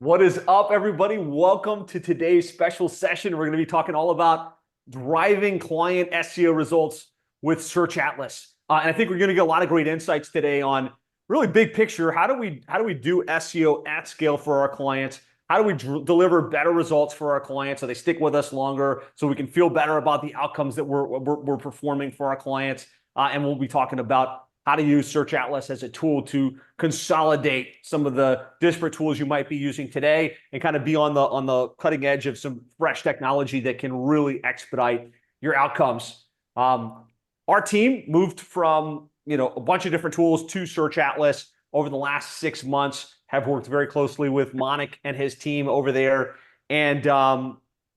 What is up, everybody? Welcome to today's special session. We're going to be talking all about driving client SEO results with SearchAtlas. And I think we're going to get a lot of great insights today on really big picture. How do we do SEO at scale for our clients? How do we deliver better results for our clients so they stick with us longer, so we can feel better about the outcomes that we're performing for our clients? And we'll be talking about how to use SearchAtlas as a tool to consolidate some of the disparate tools you might be using today and kind of be on the cutting edge of some fresh technology that can really expedite your outcomes. Our team moved from a bunch of different tools to SearchAtlas over the last 6 months, have worked very closely with Monik and his team over there. And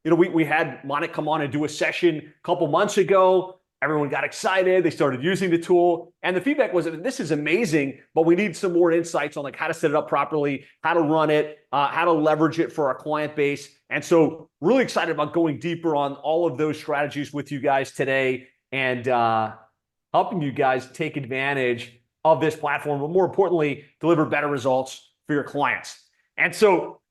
we had Monik come on and do a session a couple months ago. Everyone got excited. They started using the tool. And the feedback was that this is amazing, but we need some more insights on how to set it up properly, how to run it, how to leverage it for our client base. And so really excited about going deeper on all of those strategies with you guys today and helping you guys take advantage of this platform, but more importantly, deliver better results for your clients. And so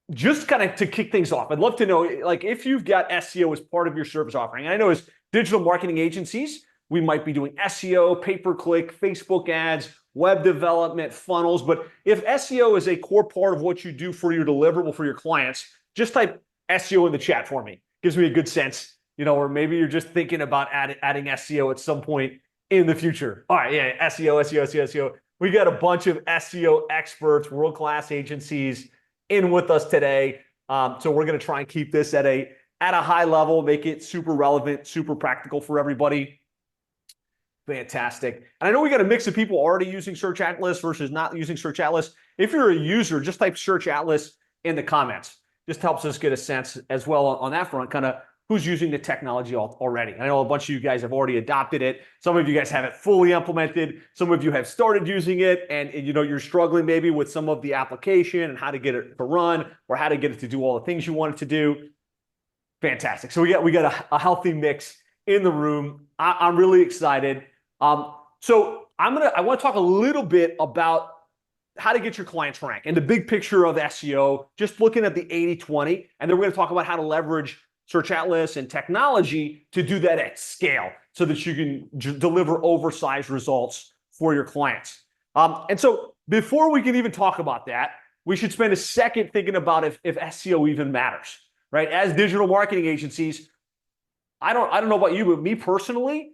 just kind of to kick things off, I'd love to know, if you've got SEO as part of your service offering. And I know as digital marketing agencies, we might be doing SEO, pay-per-click, Facebook ads, web development, funnels. But if SEO is a core part of what you do for your deliverable for your clients, just type SEO in the chat for me. Gives me a good sense, or maybe you're just thinking about adding SEO at some point in the future. All right, yeah, SEO. We got a bunch of SEO experts, world-class agencies in with us today. So we're going to try and keep this at a high level, make it super relevant, super practical for everybody. Fantastic. And I know we got a mix of people already using SearchAtlas versus not using SearchAtlas. If you're a user, just type SearchAtlas in the comments. Just helps us get a sense as well on that front, kind of who's using the technology already. I know a bunch of you guys have already adopted it. Some of you guys have it fully implemented. Some of you have started using it and you're struggling maybe with some of the application and how to get it to run or how to get it to do all the things you want it to do. Fantastic. So we got a healthy mix in the room. I'm really excited. So I want to talk a little bit about how to get your clients ranked and the big picture of SEO, just looking at the 80-20. And then we're going to talk about how to leverage SearchAtlas and technology to do that at scale so that you can deliver oversized results for your clients. And so before we can even talk about that, we should spend a second thinking about if SEO even matters. Right? As digital marketing agencies, I don't know about you, but me personally,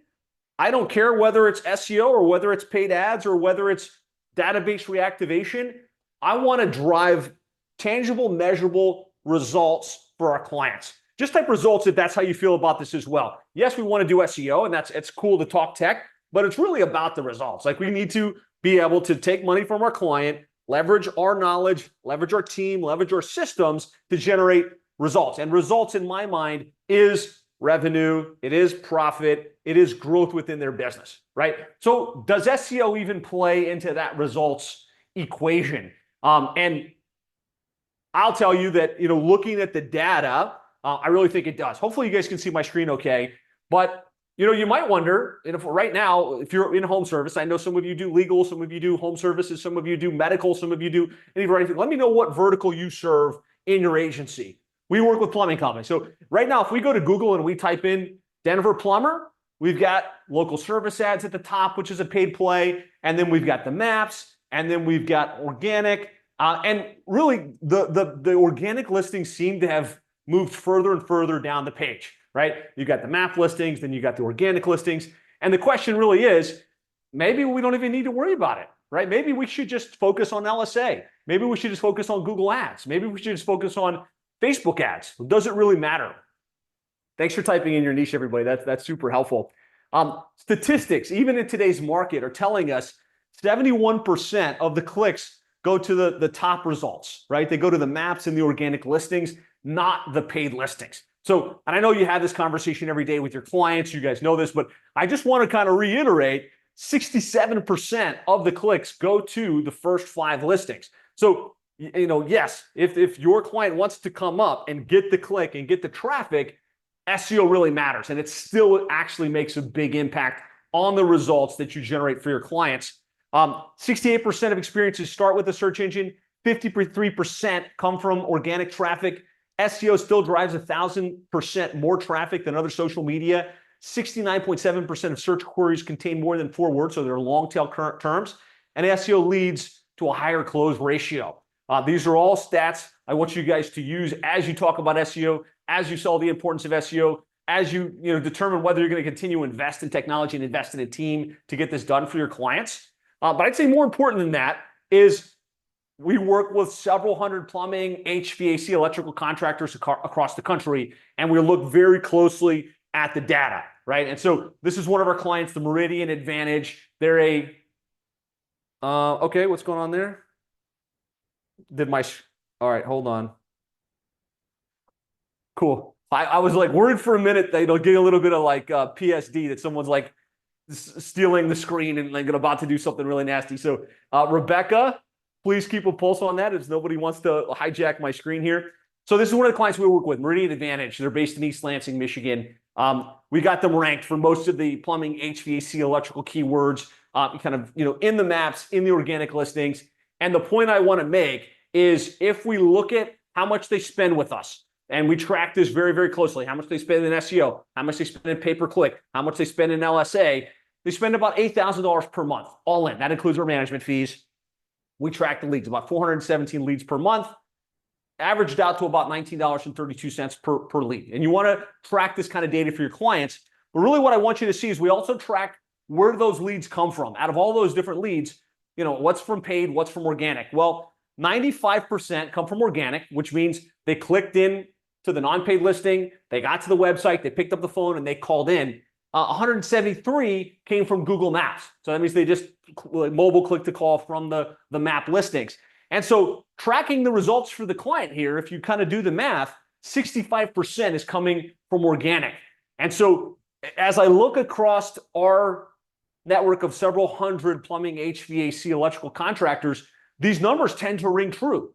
I don't care whether it's SEO or whether it's paid ads or whether it's database reactivation. I want to drive tangible, measurable results for our clients. Just type results if that's how you feel about this as well. Yes, we want to do SEO, and it's cool to talk tech, but it's really about the results. We need to be able to take money from our client, leverage our knowledge, leverage our team, leverage our systems to generate results. And results in my mind is revenue, it is profit, it is growth within their business, right? So does SEO even play into that results equation? And I'll tell you that, looking at the data, I really think it does. Hopefully you guys can see my screen okay. But, you might wonder, right now, if you're in home service, I know some of you do legal, some of you do home services, some of you do medical, some of you do any variety. Let me know what vertical you serve in your agency. We work with plumbing companies. So right now, if we go to Google and we type in Denver plumber, we've got local service ads at the top, which is a paid play. And then we've got the maps, and then we've got organic. And really, the organic listings seem to have moved further and further down the page, right? You got the map listings, then you got the organic listings. And the question really is, maybe we don't even need to worry about it, right? Maybe we should just focus on LSA. Maybe we should just focus on Google Ads. Maybe we should just focus on Facebook ads. Does it really matter? Thanks for typing in your niche, everybody. That's super helpful. Statistics, even in today's market, are telling us 71% of the clicks go to the top results, right? They go to the maps and the organic listings, not the paid listings. So, and I know you have this conversation every day with your clients. You guys know this, but I just want to kind of reiterate, 67% of the clicks go to the first 5 listings. So, yes, if your client wants to come up and get the click and get the traffic, SEO really matters. And it still actually makes a big impact on the results that you generate for your clients. 68% of experiences start with a search engine. 53% come from organic traffic. SEO still drives 1,000% more traffic than other social media. 69.7% of search queries contain more than 4 words, so they're long tail current terms. And SEO leads to a higher close ratio. These are all stats I want you guys to use as you talk about SEO, as you saw the importance of SEO, as you determine whether you're going to continue to invest in technology and invest in a team to get this done for your clients. But I'd say more important than that is we work with several hundred plumbing, HVAC, electrical contractors across the country, and we look very closely at the data, right? And so this is one of our clients, the Meridian Advantage. They're a, okay, what's going on there? All right, hold on. Cool. I was like worried for a minute that it'll get a little bit of like PSD, that someone's like stealing the screen and like about to do something really nasty. So Rebecca, please keep a pulse on that as nobody wants to hijack my screen here. So this is one of the clients we work with, Meridian Advantage. They're based in East Lansing, Michigan. We got them ranked for most of the plumbing, HVAC, electrical keywords, kind of in the maps, in the organic listings. And the point I want to make is if we look at how much they spend with us, and we track this very, very closely, how much they spend in SEO, how much they spend in pay-per-click, how much they spend in LSA, they spend about $8,000 per month, all in. That includes our management fees. We track the leads, about 417 leads per month, averaged out to about $19.32 per lead. And you want to track this kind of data for your clients. But really what I want you to see is we also track where those leads come from. Out of all those different leads, what's from paid, what's from organic? Well, 95% come from organic, which means they clicked in to the non-paid listing, they got to the website, they picked up the phone, and they called in. 173 came from Google Maps. So that means they just mobile click to call from the map listings. And so tracking the results for the client here, if you kind of do the math, 65% is coming from organic. And so as I look across our network of several hundred plumbing, HVAC, electrical contractors, these numbers tend to ring true.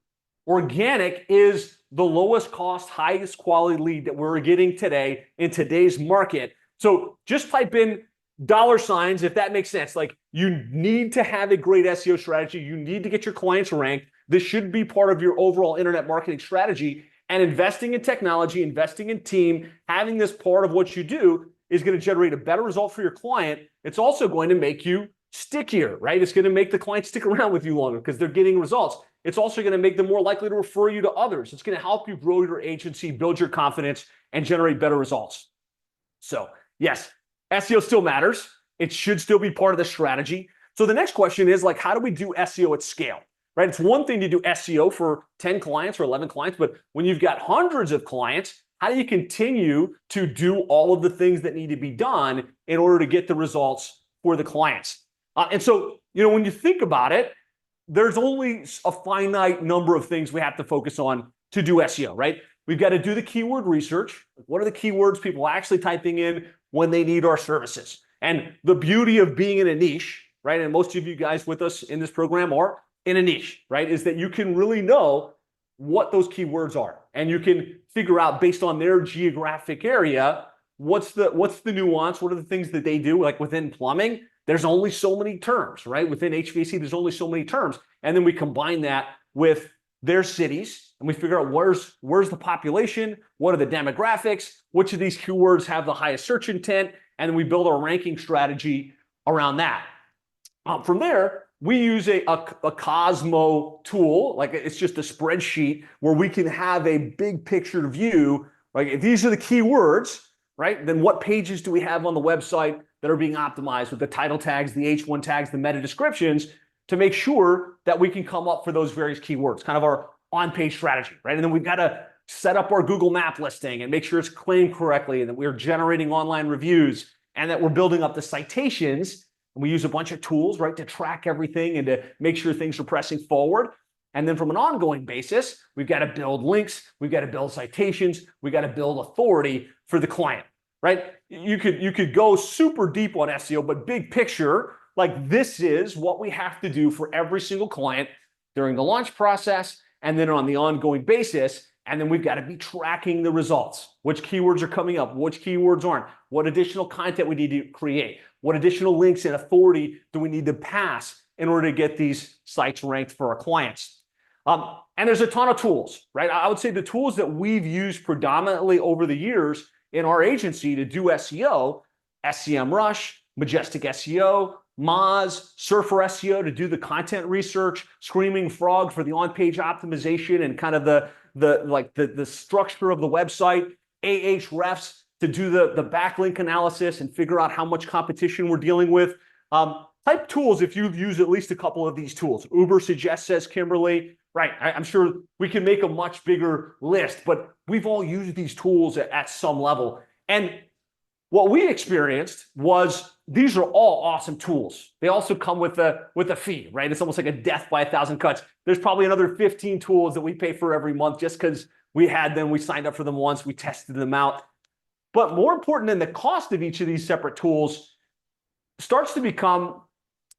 Organic is the lowest cost, highest quality lead that we're getting today in today's market. So just type in $signs if that makes sense. Like, you need to have a great SEO strategy. You need to get your clients ranked. This should be part of your overall internet marketing strategy. And investing in technology, investing in team, having this part of what you do is going to generate a better result for your client. It's also going to make you stickier, right? It's going to make the client stick around with you longer because they're getting results. It's also going to make them more likely to refer you to others. It's going to help you grow your agency, build your confidence, and generate better results. So yes, SEO still matters. It should still be part of the strategy. So the next question is, like, how do we do SEO at scale, right? It's one thing to do SEO for 10 clients or 11 clients, but when you've got hundreds of clients, how do you continue to do all of the things that need to be done in order to get the results for the clients? And so, when you think about it, there's only a finite number of things we have to focus on to do SEO, right? We've got to do the keyword research. What are the keywords people are actually typing in when they need our services? And the beauty of being in a niche, right? And most of you guys with us in this program are in a niche, right? Is that you can really know what those keywords are. And you can figure out based on their geographic area, what's the nuance, what are the things that they do, like within plumbing. There's only so many terms, right? Within HVAC, there's only so many terms. And then we combine that with their cities and we figure out where's the population, what are the demographics, which of these keywords have the highest search intent, and then we build our ranking strategy around that. From there, we use a Cosmo tool, like it's just a spreadsheet where we can have a big picture view. Like, if these are the keywords, right, then what pages do we have on the website that are being optimized with the title tags, the H1 tags, the meta descriptions, to make sure that we can come up for those various keywords, kind of our on-page strategy, right? And then we've got to set up our Google map listing and make sure it's claimed correctly and that we're generating online reviews and that we're building up the citations. And we use a bunch of tools, right, to track everything and to make sure things are pressing forward. And then from an ongoing basis, we've got to build links, we've got to build citations, we've got to build authority for the client, right? You could go super deep on SEO, but big picture, like, this is what we have to do for every single client during the launch process and then on the ongoing basis. And then we've got to be tracking the results. Which keywords are coming up? Which keywords aren't? What additional content we need to create? What additional links and authority do we need to pass in order to get these sites ranked for our clients? And there's a ton of tools, right? I would say the tools that we've used predominantly over the years in our agency to do SEO, SEMrush, Majestic SEO, Moz, Surfer SEO to do the content research, Screaming Frog for the on-page optimization and kind of the structure of the website, Ahrefs to do the backlink analysis and figure out how much competition we're dealing with. Type tools if you've used at least a couple of these tools. Uber suggests, says Kimberly. Right, I'm sure we can make a much bigger list, but we've all used these tools at some level. And what we experienced was these are all awesome tools. They also come with a fee, right? It's almost like a death by 1,000 cuts. There's probably another 15 tools that we pay for every month just because we had them, we signed up for them once, we tested them out. But more important than the cost of each of these separate tools starts to become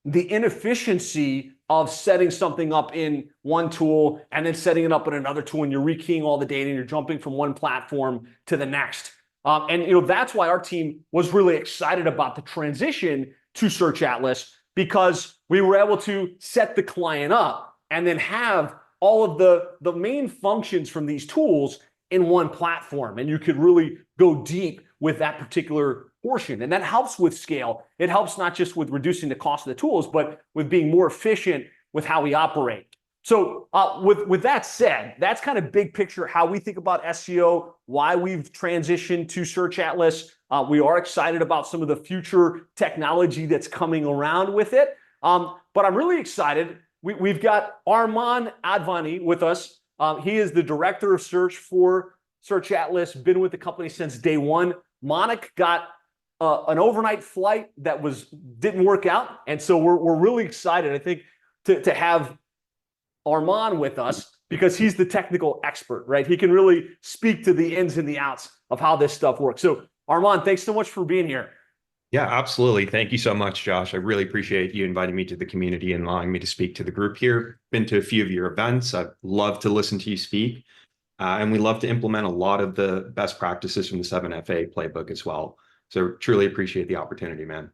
the inefficiency of setting something up in one tool and then setting it up in another tool, and you're rekeying all the data and you're jumping from one platform to the next. And that's why our team was really excited about the transition to SearchAtlas, because we were able to set the client up and then have all of the main functions from these tools in one platform, and you could really go deep with that particular portion. And that helps with scale. It helps not just with reducing the cost of the tools, but with being more efficient with how we operate. So with that said, that's kind of big picture how we think about SEO, why we've transitioned to SearchAtlas. We are excited about some of the future technology that's coming around with it. But I'm really excited. We've got Arman Advani with us. He is the director of search for SearchAtlas, been with the company since day one. Monica got an overnight flight that didn't work out. And so we're really excited, I think, to have Arman with us because he's the technical expert, right? He can really speak to the ins and the outs of how this stuff works. So Arman, thanks so much for being here. Yeah, absolutely. Thank you so much, Josh. I really appreciate you inviting me to the community and allowing me to speak to the group here. Been to a few of your events. I've loved to listen to you speak. And we love to implement a lot of the best practices from the 7FA playbook as well. So truly appreciate the opportunity, man.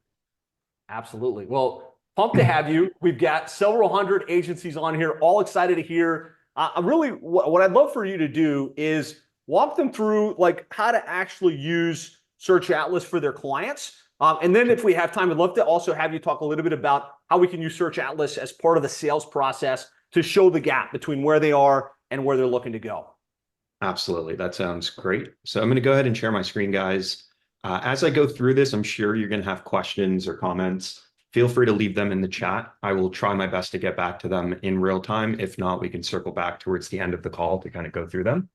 Absolutely. Well, pumped to have you. We've got several hundred agencies on here, all excited to hear. What I'd love for you to do is walk them through like how to actually use SearchAtlas for their clients. And then if we have time, I'd love to also have you talk a little bit about how we can use SearchAtlas as part of the sales process to show the gap between where they are and where they're looking to go. Absolutely. That sounds great. So I'm going to go ahead and share my screen, guys. As I go through this, I'm sure you're going to have questions or comments. Feel free to leave them in the chat. I will try my best to get back to them in real time. If not, we can circle back towards the end of the call to kind of go through them.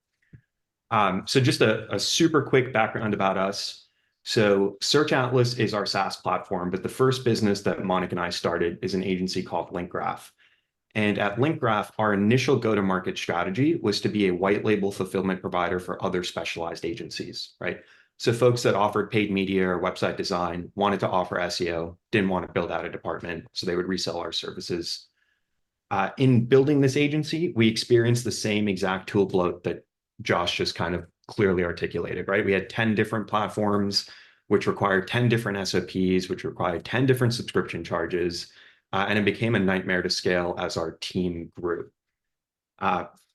So just a super quick background about us. So SearchAtlas is our SaaS platform, but the first business that Monica and I started is an agency called LinkGraph. And at LinkGraph, our initial go-to-market strategy was to be a white label fulfillment provider for other specialized agencies, right? So folks that offered paid media or website design wanted to offer SEO, didn't want to build out a department, so they would resell our services. In building this agency, we experienced the same exact tool bloat that Josh just kind of clearly articulated, right? We had 10 different platforms, which required 10 different SOPs, which required 10 different subscription charges, and it became a nightmare to scale as our team grew.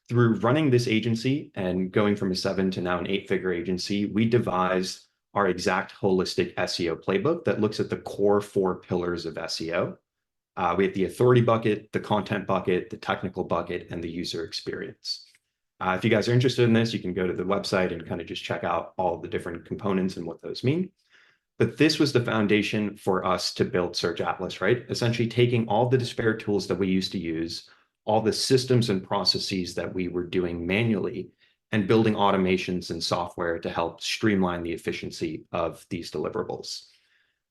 Through running this agency and going from a 7 to now an 8-figure agency, we devised our exact holistic SEO playbook that looks at the core 4 pillars of SEO. We have the authority bucket, the content bucket, the technical bucket, and the user experience. If you guys are interested in this, you can go to the website and kind of just check out all the different components and what those mean. But this was the foundation for us to build SearchAtlas, right? Essentially taking all the disparate tools that we used to use, all the systems and processes that we were doing manually, and building automations and software to help streamline the efficiency of these deliverables.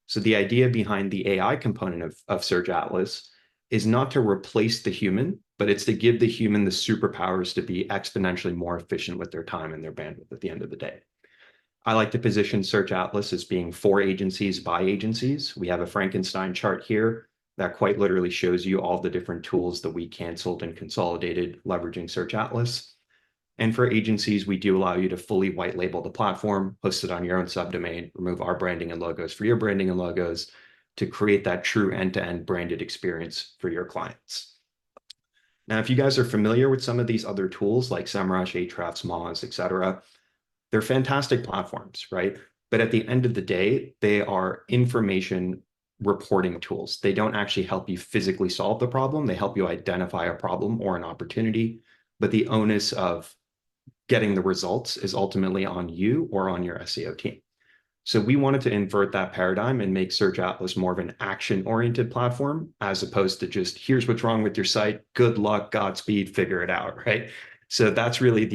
So the idea behind the AI component of SearchAtlas is not to replace the human, but it's to give the human the superpowers to be exponentially more efficient with their time and their bandwidth at the end of the day. I like to position SearchAtlas as being for agencies by agencies. We have a Frankenstein chart here that quite literally shows you all the different tools that we canceled and consolidated leveraging SearchAtlas. And for agencies, we do allow you to fully white label the platform, host it on your own subdomain, remove our branding and logos for your branding and logos to create that true end-to-end branded experience for your clients. Now, if you guys are familiar with some of these other tools like SEMrush, Ahrefs, Moz, etc., they're fantastic platforms, right? But at the end of the day, they are information reporting tools. They don't actually help you physically solve the problem. They help you identify a problem or an opportunity. But the onus of getting the results is ultimately on you or on your SEO team. So we wanted to invert that paradigm and make SearchAtlas more of an action-oriented platform, as opposed to just, here's what's wrong with your site, good luck, Godspeed, figure it out, right? So that's really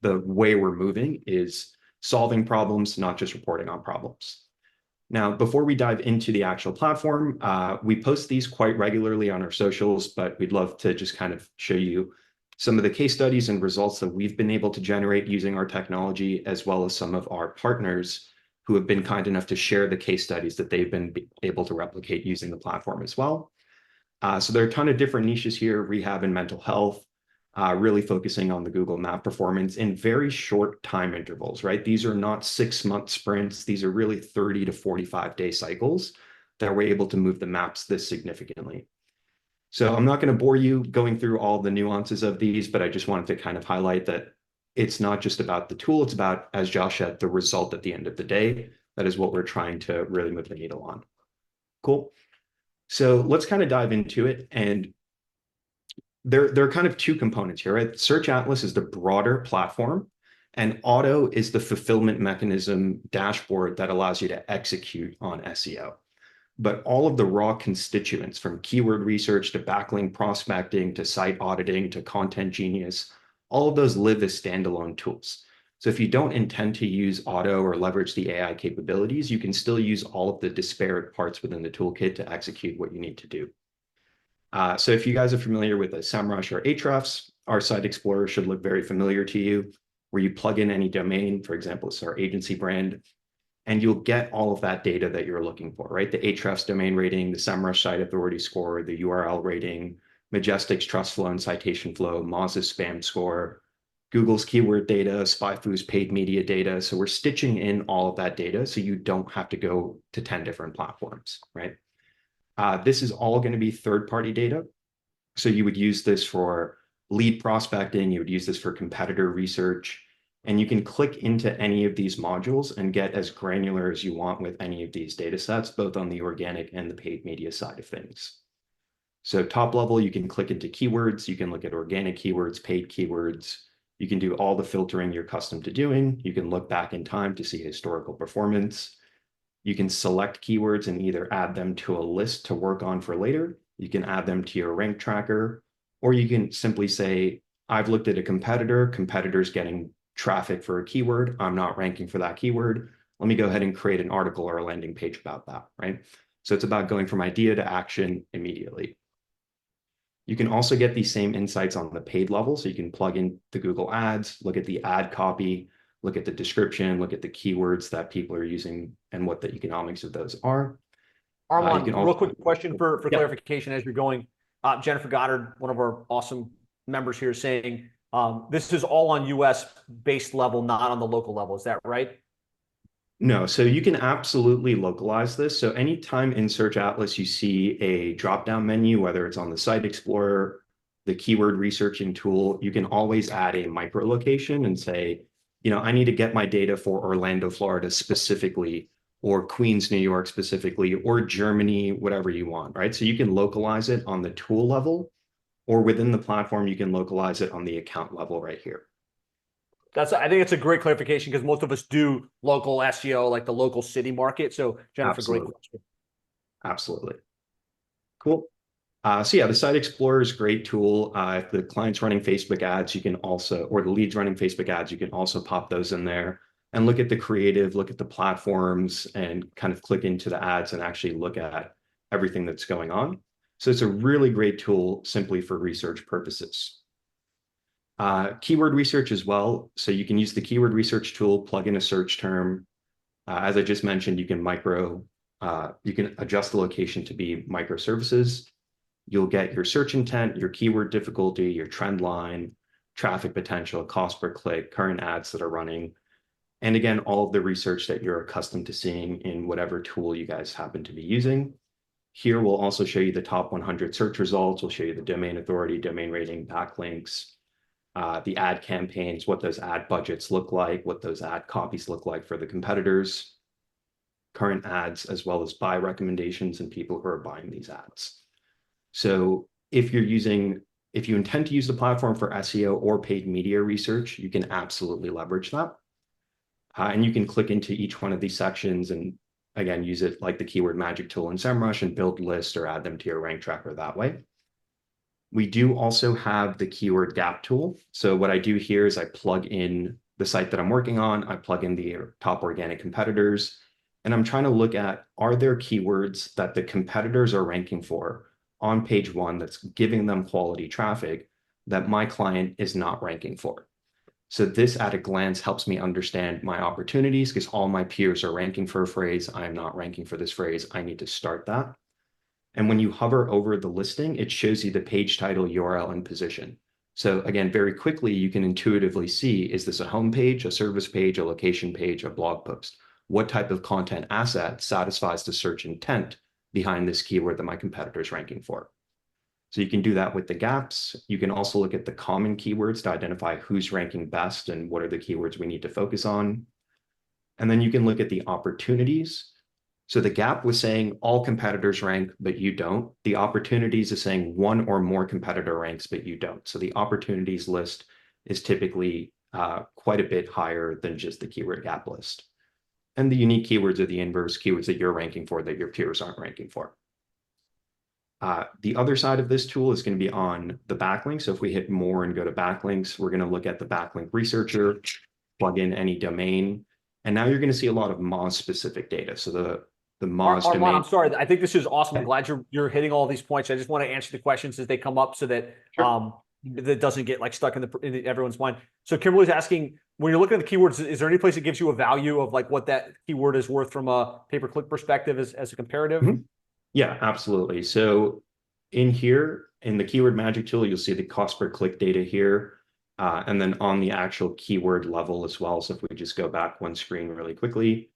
the way we're moving, is solving problems, not just reporting on problems. Now, before we dive into the actual platform, we post these quite regularly on our socials, but we'd love to just kind of show you some of the case studies and results that we've been able to generate using our technology, as well as some of our partners who have been kind enough to share the case studies that they've been able to replicate using the platform as well. So there are a ton of different niches here: rehab and mental health, really focusing on the Google Map performance in very short time intervals, right? These are not 6-month sprints. These are really 30 to 45-day cycles that we're able to move the maps this significantly. So I'm not going to bore you going through all the nuances of these, but I just wanted to kind of highlight that it's not just about the tool. It's about, as Josh said, the result at the end of the day. That is what we're trying to really move the needle on. Cool. So let's kind of dive into it. And there are kind of two components here, right? SearchAtlas is the broader platform, and Otto is the fulfillment mechanism dashboard that allows you to execute on SEO. But all of the raw constituents, from keyword research to backlink prospecting to site auditing to Content Genius, all of those live as standalone tools. So if you don't intend to use Otto or leverage the AI capabilities, you can still use all of the disparate parts within the toolkit to execute what you need to do. So if you guys are familiar with a SEMrush or Ahrefs, our Site Explorer should look very familiar to you, where you plug in any domain. For example, it's our agency brand, and you'll get all of that data that you're looking for, right? The Ahrefs domain rating, the SEMrush site authority score, the URL rating, Majestic's trust flow and citation flow, Moz's spam score, Google's keyword data, SpyFu's paid media data. So we're stitching in all of that data so you don't have to go to 10 different platforms, right? This is all going to be third-party data. So you would use this for lead prospecting, you would use this for competitor research, and you can click into any of these modules and get as granular as you want with any of these data sets, both on the organic and the paid media side of things. So top level, you can click into keywords, you can look at organic keywords, paid keywords, you can do all the filtering you're accustomed to doing, you can look back in time to see historical performance. You can select keywords and either add them to a list to work on for later. You can add them to your rank tracker, or you can simply say, I've looked at a competitor's getting traffic for a keyword. I'm not ranking for that keyword. Let me go ahead and create an article or a landing page about that, right? So it's about going from idea to action immediately. You can also get these same insights on the paid level. So you can plug in the Google Ads, look at the ad copy, look at the description, look at the keywords that people are using and what the economics of those are. Arman, real quick question for Yeah. clarification as you're going. Jennifer Goddard, one of our awesome members here, saying this is all on US based level, not on the local level. Is that right? No, so you can absolutely localize this. So anytime in SearchAtlas you see a drop-down menu, whether it's on the Site Explorer, the keyword researching tool, you can always add a micro location and say, you know, I need to get my data for Orlando, Florida specifically, or Queens, New York specifically, or Germany, whatever you want, right? So you can localize it on the tool level, or within the platform, you can localize it on the account level right here. I think it's a great clarification, because most of us do local SEO, like the local city market. So Jennifer, Absolutely. great question. Absolutely. Cool. So yeah, the Site Explorer is a great tool. If the client's running Facebook ads, you can also, or the lead's running Facebook ads, you can also pop those in there and look at the creative, look at the platforms, and kind of click into the ads and actually look at everything that's going on. So it's a really great tool simply for research purposes. Keyword research as well. So you can use the keyword research tool, plug in a search term. As I just mentioned, you can adjust the location to be microservices. You'll get your search intent, your keyword difficulty, your trend line, traffic potential, cost per click, current ads that are running, and again, all of the research that you're accustomed to seeing in whatever tool you guys happen to be using. Here we'll also show you the top 100 search results. We'll show you the domain authority, domain rating, backlinks, the ad campaigns, what those ad budgets look like, what those ad copies look like for the competitors, current ads, as well as buy recommendations and people who are buying these ads. So if you intend to use the platform for SEO or paid media research, you can absolutely leverage that. And you can click into each one of these sections and again, use it like the keyword magic tool in SEMrush and build lists or add them to your rank tracker that way. We do also have the keyword gap tool. So what I do here is I plug in the site that I'm working on. I plug in the top organic competitors, and I'm trying to look at, are there keywords that the competitors are ranking for on page one that's giving them quality traffic that my client is not ranking for? So this at a glance helps me understand my opportunities because all my peers are ranking for a phrase. I'm not ranking for this phrase. I need to start that. And when you hover over the listing, it shows you the page title, URL, and position. So again, very quickly, you can intuitively see, is this a home page, a service page, a location page, a blog post? What type of content asset satisfies the search intent behind this keyword that my competitor is ranking for? So you can do that with the gaps. You can also look at the common keywords to identify who's ranking best and what are the keywords we need to focus on. And then you can look at the opportunities. So the gap was saying all competitors rank, but you don't. The opportunities is saying one or more competitor ranks, but you don't. So the opportunities list is typically quite a bit higher than just the keyword gap list. And the unique keywords are the inverse keywords that you're ranking for that your peers aren't ranking for. The other side of this tool is going to be on the backlink. So if we hit more and go to backlinks, we're going to look at the backlink researcher, plug in any domain. And now you're going to see a lot of Moz specific data. So the Moz Arman, domain. I'm sorry. I think this is awesome. I'm glad you're hitting all these points. I just want to answer the questions as they come up so that that doesn't get like stuck in everyone's mind. So Kimberly's asking, when you're looking at the keywords, is there any place that gives you a value of like what that keyword is worth from a pay-per-click perspective as a comparative? Mm-hmm. Yeah, absolutely. So in here, in the keyword magic tool, you'll see the cost per click data here. And then on the actual keyword level as well. So if we just go back one screen really quickly,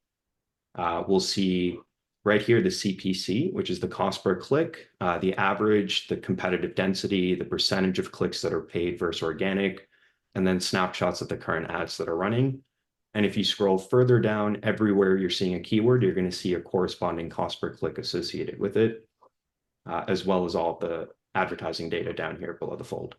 we'll see right here the CPC, which is the cost per click, the average, the competitive density, the percentage of clicks that are paid versus organic, and then snapshots of the current ads that are running. And if you scroll further down, everywhere you're seeing a keyword, you're going to see a corresponding cost per click associated with it, as well as all the advertising data down here below the fold.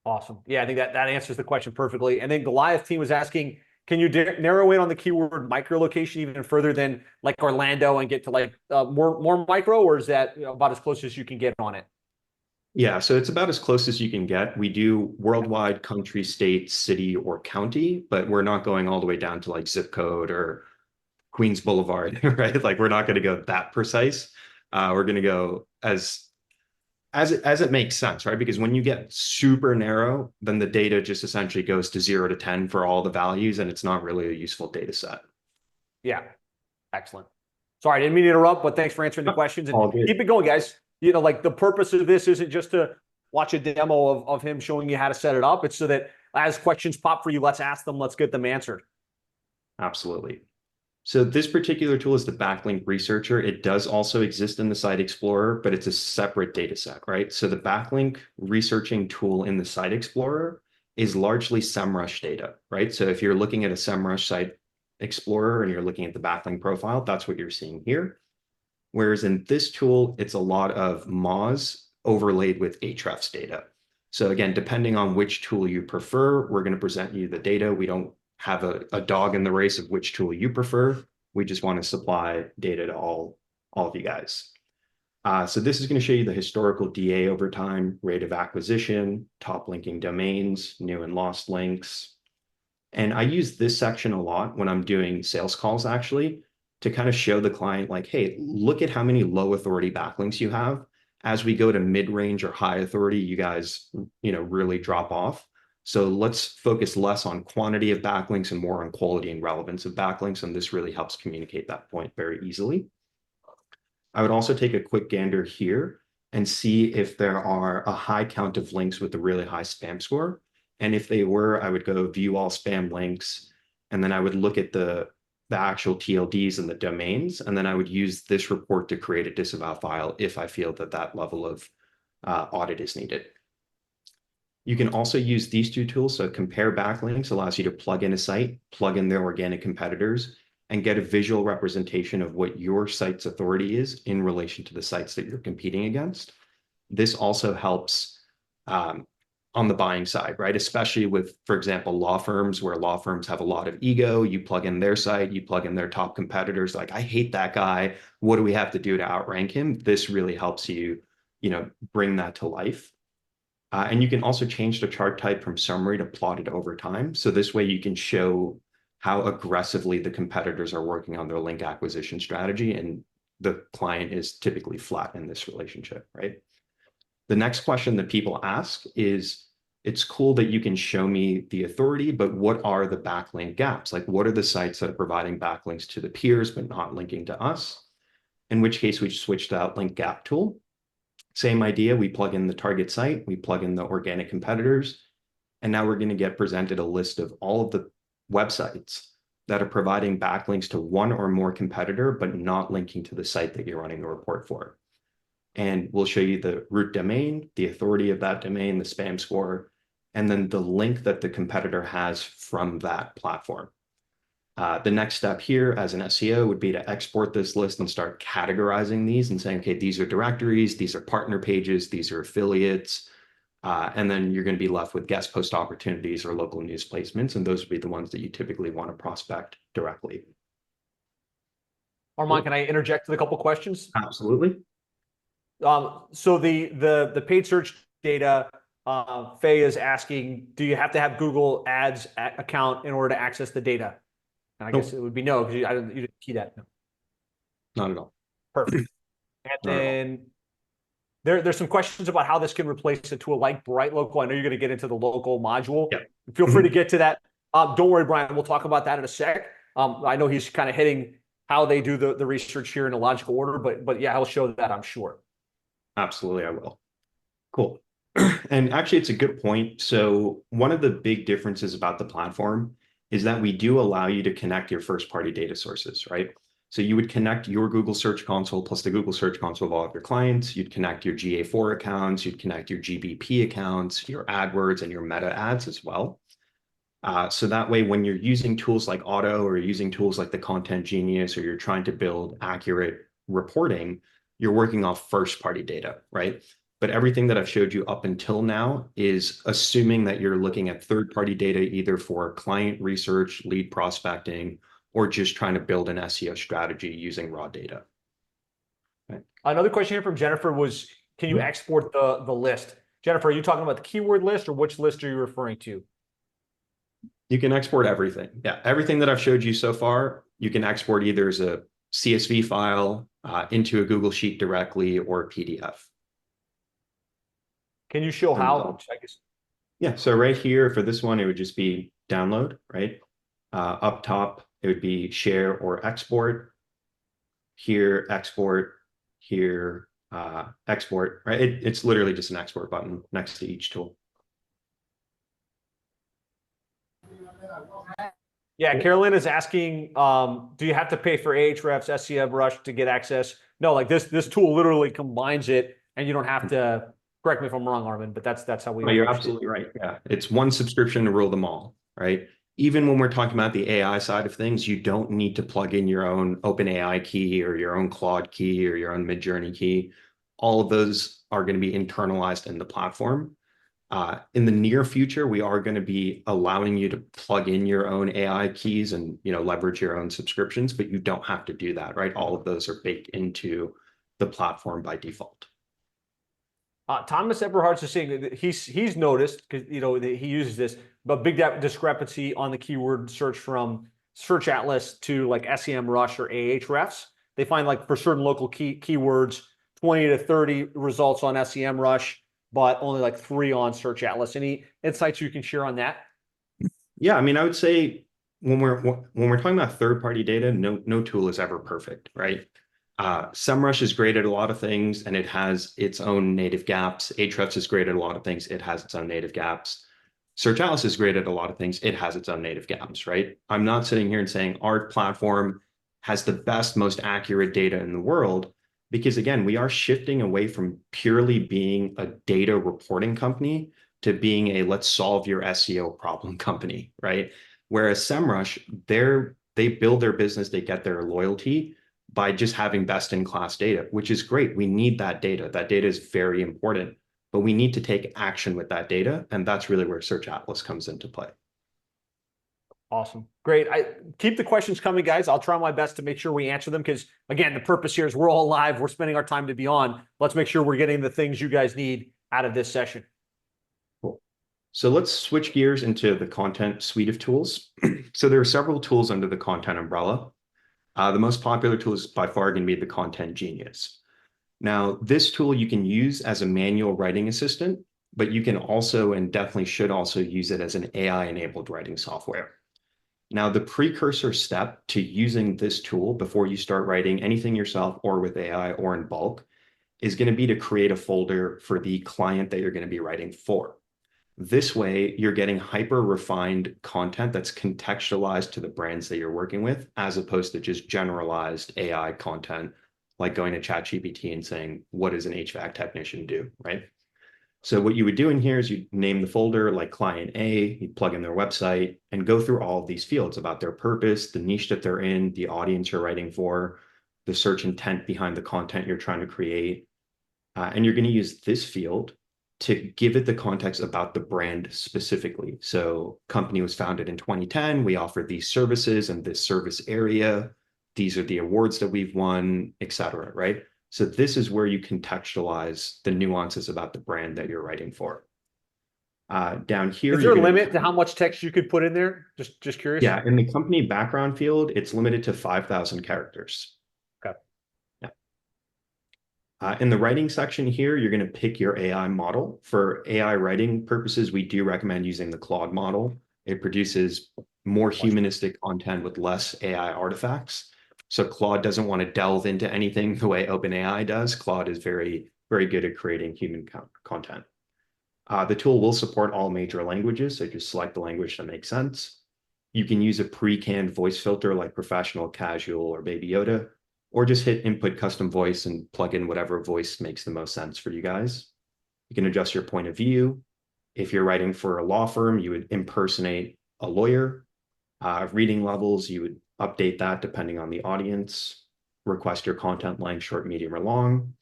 Awesome. Yeah, I think that answers the question perfectly. And then Goliath team was asking, can you narrow in on the keyword micro location even further than like Orlando and get to like more micro, or is that about as close as you can get on it? Yeah, so it's about as close as you can get. We do worldwide, country, state, city, or county, but we're not going all the way down to like zip code or Queens Boulevard, right? Like we're not going to go that precise. We're going to go as it makes sense, right? Because when you get super narrow, then the data just essentially goes to 0 to 10 for all the values, and it's not really a useful data set. Yeah, excellent. Sorry, I didn't mean to interrupt, but thanks for answering the questions and keep it going, guys. Like the purpose of this isn't just to watch a demo of him showing you how to set it up. It's so that as questions pop for you, let's ask them, let's get them answered. Absolutely. So this particular tool is the Backlink Researcher. It does also exist in the Site Explorer, but it's a separate data set, right? So the Backlink researching tool in the Site Explorer is largely SEMrush data, right? So if you're looking at a SEMrush Site Explorer and you're looking at the backlink profile, that's what you're seeing here. Whereas in this tool, it's a lot of Moz overlaid with Ahrefs data. So again, depending on which tool you prefer, we're going to present you the data. We don't have a dog in the race of which tool you prefer. We just want to supply data to all of you guys. So this is going to show you the historical DA over time, rate of acquisition, top linking domains, new and lost links. And I use this section a lot when I'm doing sales calls, actually, to kind of show the client like, hey, look at how many low authority backlinks you have. As we go to mid-range or high authority, you guys, really drop off. So let's focus less on quantity of backlinks and more on quality and relevance of backlinks. And this really helps communicate that point very easily. I would also take a quick gander here and see if there are a high count of links with a really high spam score. And if they were, I would go view all spam links. And then I would look at the the actual TLDs and the domains, and then I would use this report to create a disavow file if I feel that that level of audit is needed. You can also use these two tools. So compare backlinks allows you to plug in a site, plug in their organic competitors, and get a visual representation of what your site's authority is in relation to the sites that you're competing against. This also helps on the buying side, right? Especially with, for example, law firms, where law firms have a lot of ego. You plug in their site, you plug in their top competitors, like, I hate that guy. What do we have to do to outrank him? This really helps you, bring that to life. And you can also change the chart type from summary to plotted over time. So this way you can show how aggressively the competitors are working on their link acquisition strategy, and the client is typically flat in this relationship, right? The next question that people ask is, it's cool that you can show me the authority, but what are the backlink gaps? Like, what are the sites that are providing backlinks to the peers, but not linking to us? In which case we switch to that link gap tool. Same idea, we plug in the target site, we plug in the organic competitors, and now we're going to get presented a list of all of the websites that are providing backlinks to one or more competitor, but not linking to the site that you're running the report for. And we'll show you the root domain, the authority of that domain, the spam score, and then the link that the competitor has from that platform. The next step here as an SEO would be to export this list and start categorizing these and saying, okay, these are directories, these are partner pages, these are affiliates. And then you're going to be left with guest post opportunities or local news placements. And those would be the ones that you typically want to prospect directly. Arman, can I interject with a couple questions? Absolutely. So the paid search data, Faye is asking, do you have to have Google Ads account in order to access the data? And I guess it would be no, because you didn't key that. No. Not at all. Perfect. And then there's some questions about how this can replace a tool like Bright Local. I know you're going to get into the local module. Yeah. Feel free to get to that. Don't worry, Brian. We'll talk about that in a sec. I know he's kind of hitting how they do the research here in a logical order, but yeah, he'll show that, I'm sure. Absolutely, I will. Cool. And actually, it's a good point. So one of the big differences about the platform is that we do allow you to connect your first-party data sources, right? So you would connect your Google Search Console plus the Google Search Console of all of your clients. You'd connect your GA4 accounts. You'd connect your GBP accounts, your AdWords, and your meta ads as well. So that way, when you're using tools like Otto or using tools like the Content Genius, or you're trying to build accurate reporting, you're working off first-party data, right? But everything that I've showed you up until now is assuming that you're looking at third-party data, either for client research, lead prospecting, or just trying to build an SEO strategy using raw data. Right. Another question here from Jennifer was, can you export the list? Jennifer, are you talking about the keyword list, or which list are you referring to? You can export everything. Yeah, everything that I've showed you so far, you can export either as a CSV file into a Google Sheet directly, or a PDF. Can you show how? I guess. Yeah, so right here for this one, it would just be download, right? Up top, it would be share or export. Here, export. Here, export, right? It's literally just an export button next to each tool. Yeah, Carolyn is asking, do you have to pay for Ahrefs, SEMrush to get access? No, like this tool literally combines it, and you don't have to. Correct me if I'm wrong, Arman, but that's how we. Oh, you're absolutely right. Yeah, it's one subscription to rule them all, right? Even when we're talking about the AI side of things, you don't need to plug in your own OpenAI key or your own Claude key or your own Midjourney key. All of those are going to be internalized in the platform. In the near future, we are going to be allowing you to plug in your own AI keys and leverage your own subscriptions, but you don't have to do that, right? All of those are baked into the platform by default. Thomas Eberhardt is saying that he's noticed, because he uses this, but big discrepancy on the keyword search from SearchAtlas to like SEMrush or Ahrefs. They find like for certain local keywords, 20 to 30 results on SEMrush, but only like 3 on SearchAtlas. Any insights you can share on that? Yeah, I mean, I would say when we're talking about third-party data, no tool is ever perfect, right? SEMrush is great at a lot of things, and it has its own native gaps. Ahrefs is great at a lot of things. It has its own native gaps. SearchAtlas is great at a lot of things. It has its own native gaps, right? I'm not sitting here and saying our platform has the best, most accurate data in the world, because again, we are shifting away from purely being a data reporting company to being a let's solve your SEO problem company, right? Whereas SEMrush, they build their business, they get their loyalty by just having best in class data, which is great. We need that data. That data is very important, but we need to take action with that data. And that's really where SearchAtlas comes into play. Awesome. Great. I keep the questions coming, guys. I'll try my best to make sure we answer them because, again, the purpose here is we're all live. We're spending our time to be on. Let's make sure we're getting the things you guys need out of this session. Cool. So let's switch gears into the content suite of tools. So there are several tools under the content umbrella. The most popular tool is by far going to be the Content Genius. Now, this tool you can use as a manual writing assistant, but you can also and definitely should also use it as an AI-enabled writing software. Now, the precursor step to using this tool before you start writing anything yourself or with AI or in bulk is going to be to create a folder for the client that you're going to be writing for. This way, you're getting hyper refined content that's contextualized to the brands that you're working with, as opposed to just generalized AI content, like going to ChatGPT and saying, what does an HVAC technician do, right? So what you would do in here is you name the folder like client A, you plug in their website and go through all of these fields about their purpose, the niche that they're in, the audience you're writing for, the search intent behind the content you're trying to create. And you're going to use this field to give it the context about the brand specifically. So company was founded in 2010. We offer these services in this service area. These are the awards that we've won, et cetera, right? So this is where you contextualize the nuances about the brand that you're writing for. Down here, Is there a limit to how much text you could put in there? Just curious. Yeah, in the company background field, it's limited to 5,000 characters. Okay. Yeah. In the writing section here, you're going to pick your AI model. For AI writing purposes, we do recommend using the Claude model. It produces more humanistic content with less AI artifacts. So Claude doesn't want to delve into anything the way OpenAI does. Claude is very, very good at creating human content. The tool will support all major languages, so just select the language that makes sense. You can use a pre-canned voice filter like Professional, Casual, or Baby Yoda, or just hit Input Custom Voice and plug in whatever voice makes the most sense for you guys. You can adjust your point of view. If you're writing for a law firm, you would impersonate a lawyer. Reading levels, you would update that depending on the audience. Request your content length, short, medium, or long.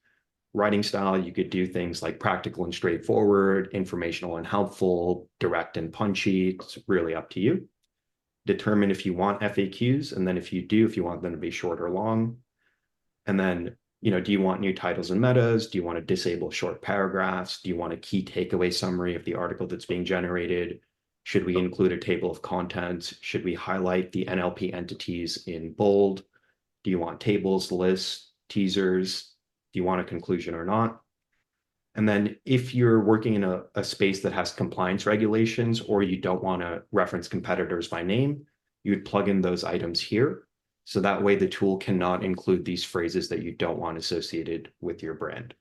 Writing style, you could do things like practical and straightforward, informational and helpful, direct and punchy. It's really up to you. Determine if you want FAQs, and then if you do, if you want them to be short or long. And then, do you want new titles and metas? Do you want to disable short paragraphs? Do you want a key takeaway summary of the article that's being generated? Should we include a table of contents? Should we highlight the NLP entities in bold? Do you want tables, lists, teasers? Do you want a conclusion or not? And then if you're working in a space that has compliance regulations, or you don't want to reference competitors by name, you would plug in those items here. So that way the tool cannot include these phrases that you don't want associated with your brand.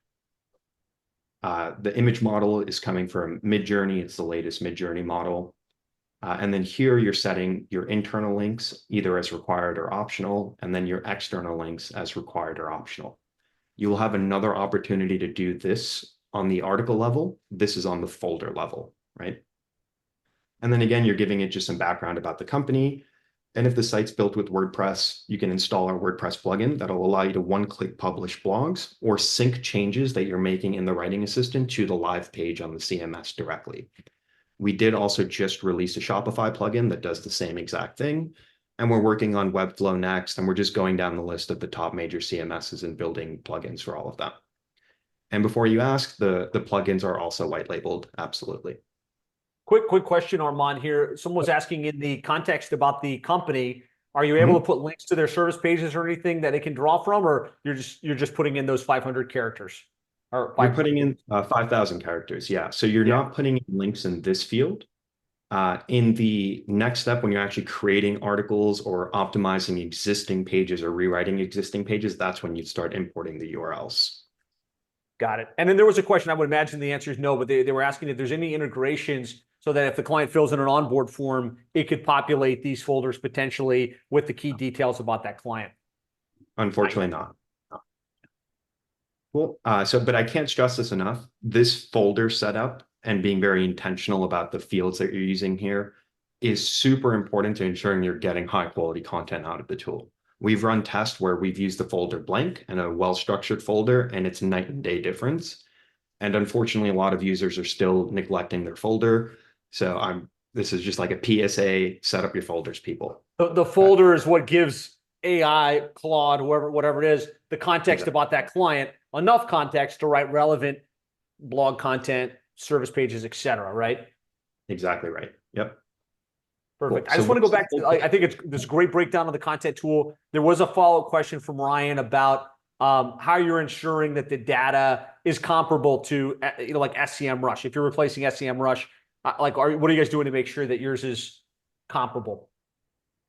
The image model is coming from Midjourney. It's the latest Midjourney model. And then here you're setting your internal links either as required or optional, and then your external links as required or optional. You will have another opportunity to do this on the article level. This is on the folder level, right? And then again, you're giving it just some background about the company. And if the site's built with WordPress, you can install our WordPress plugin that'll allow you to one-click publish blogs or sync changes that you're making in the writing assistant to the live page on the CMS directly. We did also just release a Shopify plugin that does the same exact thing. And we're working on Webflow next, and we're just going down the list of the top major CMSs and building plugins for all of them. And before you ask, the plugins are also white labeled, absolutely. Quick question, Arman here. Someone was asking in the context about the company, are you able to put links to their service pages or anything that it can draw from, or you're just putting in those 500 characters? Or you're putting in 5,000 characters, yeah. So you're not putting in links in this field. In the next step, when you're actually creating articles or optimizing existing pages or rewriting existing pages, that's when you start importing the URLs. Got it. And then there was a question, I would imagine the answer is no, but they were asking if there's any integrations. so that if the client fills in an onboard form, it could populate these folders potentially with the key details about that client? Unfortunately not. Cool. But I can't stress this enough. This folder setup and being very intentional about the fields that you're using here is super important to ensuring you're getting high quality content out of the tool. We've run tests where we've used the folder blank and a well-structured folder, and it's night and day difference. And unfortunately, a lot of users are still neglecting their folder. So this is just like a PSA, set up your folders, people. The folder is what gives AI, Claude, whatever it is, the context about that client, enough context to write relevant blog content, service pages, etc. Right? Exactly right. Yep. Perfect. Cool. I just want to go back to, I think it's this great breakdown of the content tool. There was a follow-up question from Ryan about how you're ensuring that the data is comparable to, like SEMrush. If you're replacing SEMrush, what are you guys doing to make sure that yours is comparable?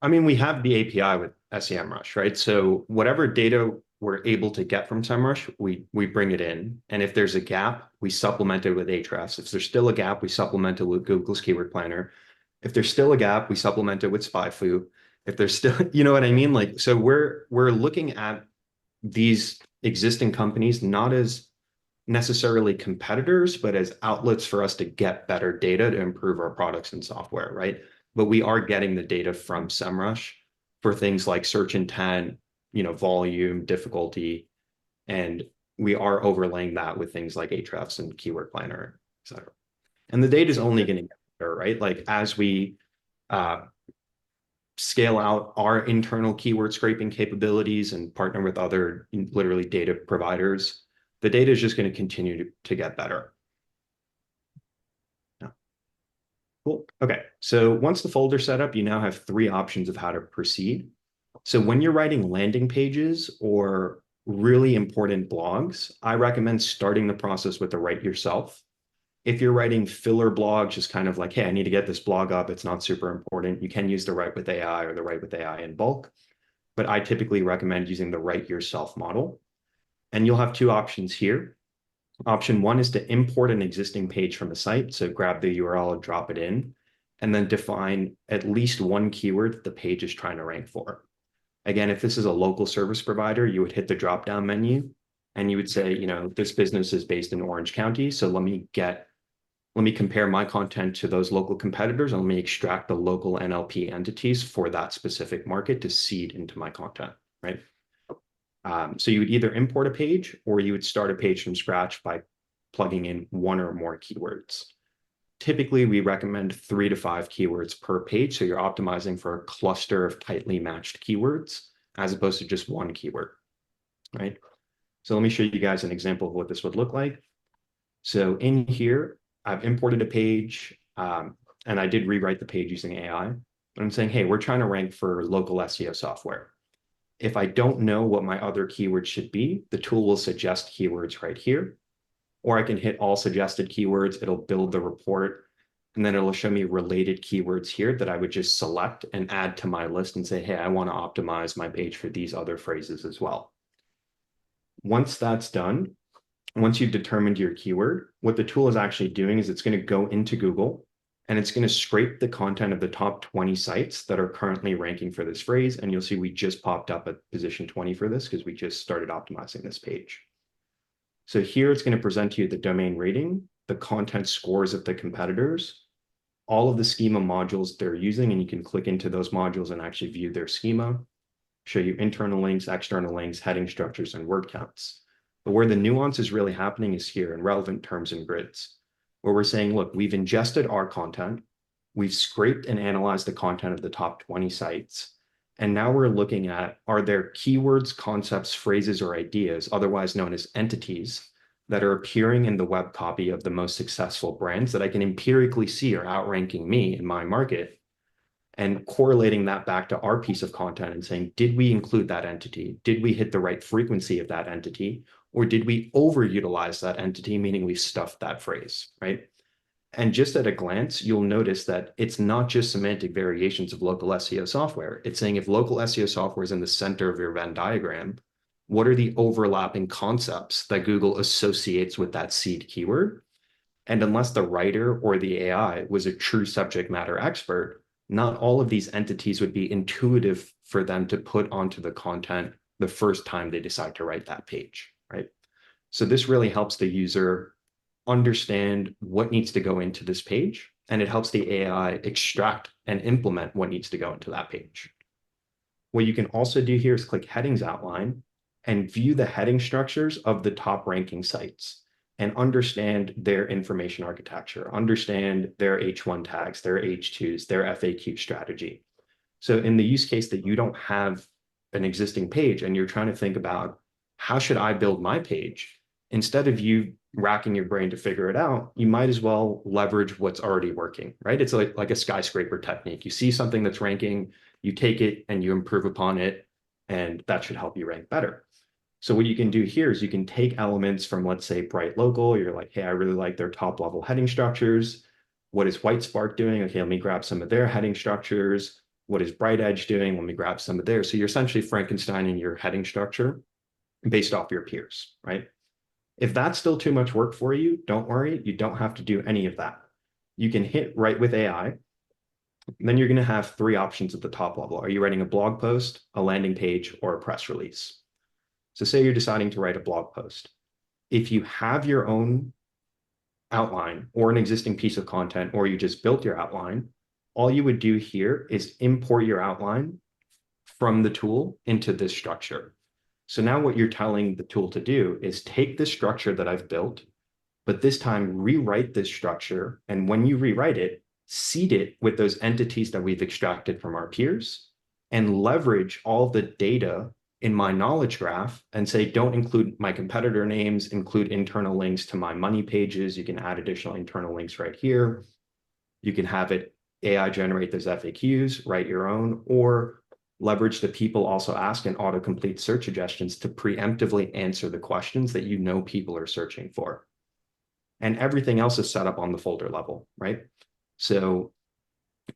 I mean, we have the API with SEMrush, right? So whatever data we're able to get from SEMrush, we bring it in. And if there's a gap, we supplement it with Ahrefs. If there's still a gap, we supplement it with Google's Keyword Planner. If there's still a gap, we supplement it with SpyFu. If there's still, you know what I mean? Like, so we're looking at these existing companies not as necessarily competitors, but as outlets for us to get better data to improve our products and software, right? But we are getting the data from SEMrush for things like search intent, volume, difficulty, and we are overlaying that with things like Ahrefs and Keyword Planner, et cetera. And the data is only going to get better, right? Like as we scale out our internal keyword scraping capabilities and partner with other literally data providers, the data is just going to continue to get better. Yeah. Cool. Okay. So once the folder set up, you now have 3 options of how to proceed. So when you're writing landing pages or really important blogs, I recommend starting the process with the write yourself. If you're writing filler blogs, just kind of like, hey, I need to get this blog up, it's not super important, you can use the write with AI or the write with AI in bulk. But I typically recommend using the write yourself model. And you'll have 2 options here. Option 1 is to import an existing page from the site. So grab the URL and drop it in, and then define at least one keyword that the page is trying to rank for. Again, if this is a local service provider, you would hit the drop-down menu and you would say, this business is based in Orange County. So let me compare my content to those local competitors, and let me extract the local NLP entities for that specific market to seed into my content, right? So you would either import a page or you would start a page from scratch by plugging in 1 or more keywords. Typically, we recommend 3 to 5 keywords per page. So you're optimizing for a cluster of tightly matched keywords as opposed to just 1 keyword, right? So let me show you guys an example of what this would look like. So in here, I've imported a page and I did rewrite the page using AI. And I'm saying, hey, we're trying to rank for local SEO software. If I don't know what my other keywords should be, the tool will suggest keywords right here. Or I can hit all suggested keywords, it'll build the report, and then it'll show me related keywords here that I would just select and add to my list and say, hey, I want to optimize my page for these other phrases as well. Once that's done, once you've determined your keyword, what the tool is actually doing is it's going to go into Google and it's going to scrape the content of the top 20 sites that are currently ranking for this phrase. And you'll see we just popped up at position 20 for this because we just started optimizing this page. So here it's going to present to you the domain rating, the content scores of the competitors, all of the schema modules they're using, and you can click into those modules and actually view their schema, show you internal links, external links, heading structures, and word counts. But where the nuance is really happening is here in relevant terms and grids, where we're saying, look, we've ingested our content, we've scraped and analyzed the content of the top 20 sites, and now we're looking at, are there keywords, concepts, phrases, or ideas, otherwise known as entities, that are appearing in the web copy of the most successful brands that I can empirically see are outranking me in my market, and correlating that back to our piece of content and saying, did we include that entity? Did we hit the right frequency of that entity? Or did we overutilize that entity, meaning we stuffed that phrase, right? And just at a glance, you'll notice that it's not just semantic variations of local SEO software. It's saying if local SEO software is in the center of your Venn diagram, what are the overlapping concepts that Google associates with that seed keyword? And unless the writer or the AI was a true subject matter expert, not all of these entities would be intuitive for them to put onto the content the first time they decide to write that page, right? So this really helps the user understand what needs to go into this page, and it helps the AI extract and implement what needs to go into that page. What you can also do here is click Headings Outline and view the heading structures of the top ranking sites and understand their information architecture, understand their H1 tags, their H2s, their FAQ strategy. So in the use case that you don't have an existing page and you're trying to think about how should I build my page, instead of you racking your brain to figure it out, you might as well leverage what's already working, right? It's like a skyscraper technique. You see something that's ranking, you take it and you improve upon it, and that should help you rank better. So what you can do here is you can take elements from, let's say, Bright Local. You're like, hey, I really like their top level heading structures. What is White Spark doing? Okay, let me grab some of their heading structures. What is Bright Edge doing? Let me grab some of theirs. So you're essentially Frankensteining your heading structure based off your peers, right? If that's still too much work for you, don't worry. You don't have to do any of that. You can hit Write with AI. Then you're going to have three options at the top level. Are you writing a blog post, a landing page, or a press release? So say you're deciding to write a blog post. If you have your own outline or an existing piece of content, or you just built your outline, all you would do here is import your outline from the tool into this structure. So now what you're telling the tool to do is take this structure that I've built, but this time rewrite this structure. And when you rewrite it, seed it with those entities that we've extracted from our peers and leverage all the data in my knowledge graph and say, don't include my competitor names, include internal links to my money pages. You can add additional internal links right here. You can have it AI generate those FAQs, write your own, or leverage the people also ask and autocomplete search suggestions to preemptively answer the questions that you know people are searching for. And everything else is set up on the folder level, right? So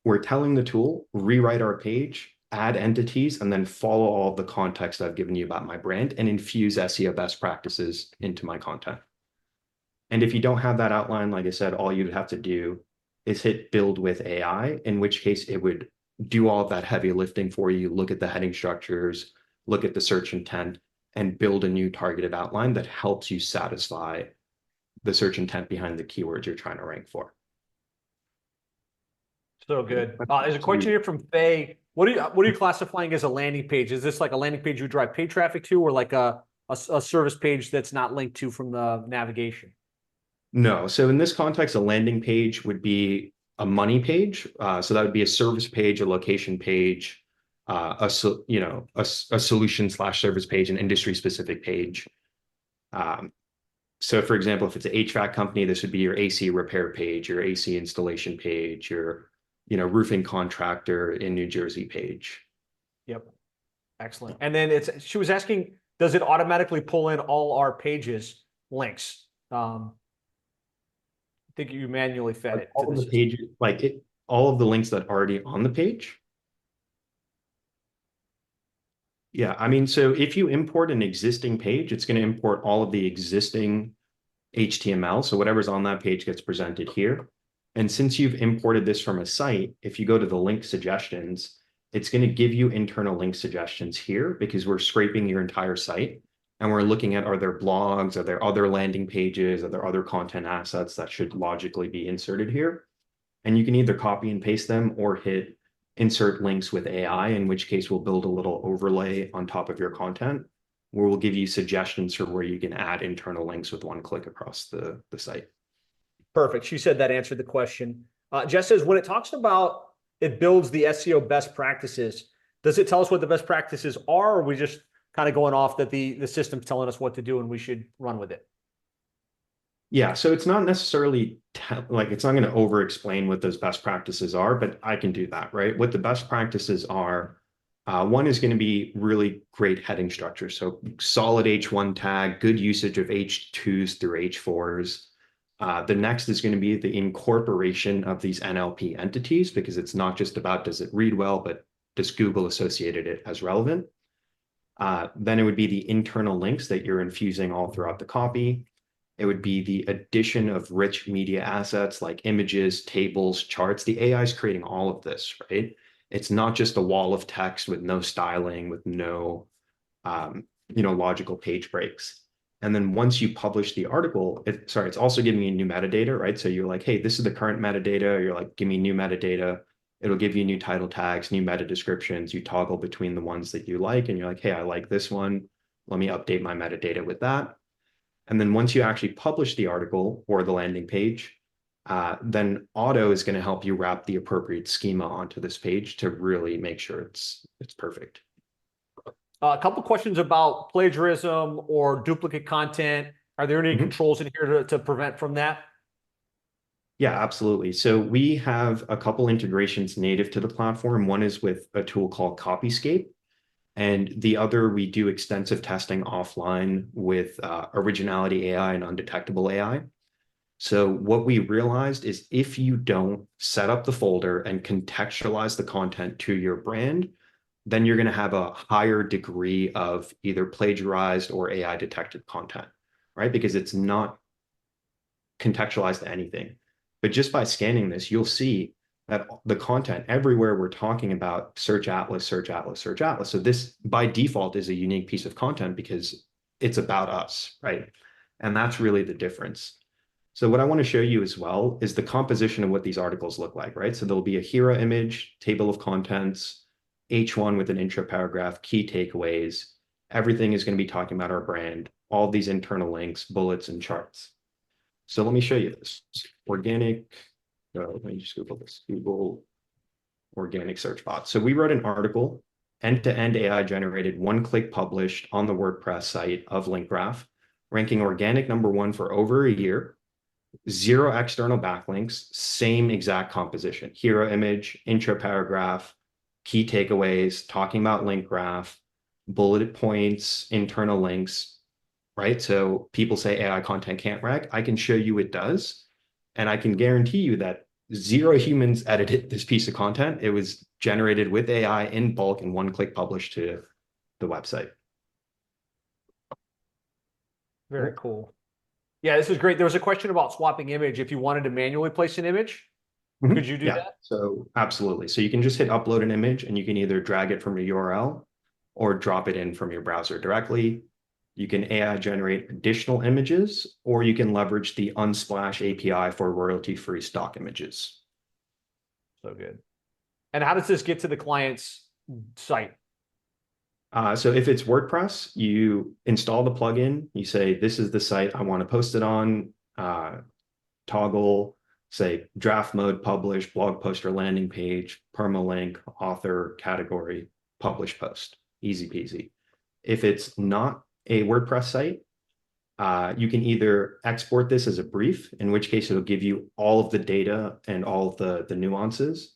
we're telling the tool, rewrite our page, add entities, and then follow all the context I've given you about my brand and infuse SEO best practices into my content. And if you don't have that outline, like I said, all you'd have to do is hit build with AI, in which case it would do all of that heavy lifting for you, look at the heading structures, look at the search intent, and build a new targeted outline that helps you satisfy the search intent behind the keywords you're trying to rank for. So good. There's a question here from Faye. What are you classifying as a landing page? Is this like a landing page you drive paid traffic to, or like a service page that's not linked to from the navigation? No. So in this context, a landing page would be a money page. So that would be a service page, a location page, a solution/service page, an industry specific page. So for example, if it's an HVAC company, this would be your AC repair page, your AC installation page, your roofing contractor in New Jersey page. Yep. Excellent. And then she was asking, does it automatically pull in all our pages links? I think you manually fed it. All of the pages, all of the links that are already on the page. Yeah, I mean, so if you import an existing page, it's going to import all of the existing HTML. So whatever's on that page gets presented here. And since you've imported this from a site, if you go to the link suggestions, it's going to give you internal link suggestions here because we're scraping your entire site and we're looking at, are there blogs, are there other landing pages, are there other content assets that should logically be inserted here? And you can either copy and paste them or hit insert links with AI, in which case we'll build a little overlay on top of your content where we'll give you suggestions for where you can add internal links with one click across the site. Perfect. She said that answered the question. Jess says, when it talks about it builds the SEO best practices, does it tell us what the best practices are, or are we just kind of going off that the system's telling us what to do and we should run with it? Yeah, so it's not necessarily it's not going to over explain what those best practices are, but I can do that, right? What the best practices are, one is going to be really great heading structure. So solid H1 tag, good usage of H2s through H4s. The next is going to be the incorporation of these NLP entities, because it's not just about does it read well, but does Google associated it as relevant? Then it would be the internal links that you're infusing all throughout the copy. It would be the addition of rich media assets like images, tables, charts. The AI is creating all of this, right? It's not just a wall of text with no styling, with no, logical page breaks. And then once you publish the article, it's also giving you new metadata, right? So you're like, hey, this is the current metadata. You're like, give me new metadata. It'll give you new title tags, new meta descriptions. You toggle between the ones that you like, and you're like, hey, I like this one. Let me update my metadata with that. And then once you actually publish the article or the landing page, then Otto is going to help you wrap the appropriate schema onto this page to really make sure it's perfect. A couple questions about plagiarism or duplicate content. Are there any controls in here to prevent from that? Yeah, absolutely. So we have a couple integrations native to the platform. One is with a tool called Copyscape, and the other we do extensive testing offline with Originality AI and Undetectable AI. So what we realized is if you don't set up the folder and contextualize the content to your brand, then you're going to have a higher degree of either plagiarized or AI detected content, right? Because it's not contextualized to anything. But just by scanning this, you'll see that the content everywhere we're talking about SearchAtlas, SearchAtlas, SearchAtlas. So this by default is a unique piece of content because it's about us, right? And that's really the difference. So what I want to show you as well is the composition of what these articles look like, right? So there'll be a hero image, table of contents, H1 with an intro paragraph, key takeaways. Everything is going to be talking about our brand, all these internal links, bullets, and charts. So let me show you this. Organic, let me just Google this, Google organic search bot. So we wrote an article, end-to-end AI generated, one-click published on the WordPress site of Link Graph, ranking organic #1 for over a year, 0 external backlinks, same exact composition, hero image, intro paragraph, key takeaways, talking about link graph, bullet points, internal links, right? So people say AI content can't rank. I can show you it does. And I can guarantee you that 0 humans edited this piece of content. It was generated with AI in bulk and one-click published to the website. Very cool. Yeah, this is great. There was a question about swapping image. If you wanted to manually place an image, could you do that? So absolutely. So you can just hit upload an image and you can either drag it from your URL or drop it in from your browser directly. You can AI generate additional images, or you can leverage the Unsplash API for royalty-free stock images. So good. And how does this get to the client's site? So if it's WordPress, you install the plugin, you say, this is the site I want to post it on, toggle, say draft mode, publish, blog post or landing page, permalink, author, category, publish post, easy peasy. If it's not a WordPress site, you can either export this as a brief, in which case it'll give you all of the data and all of the nuances,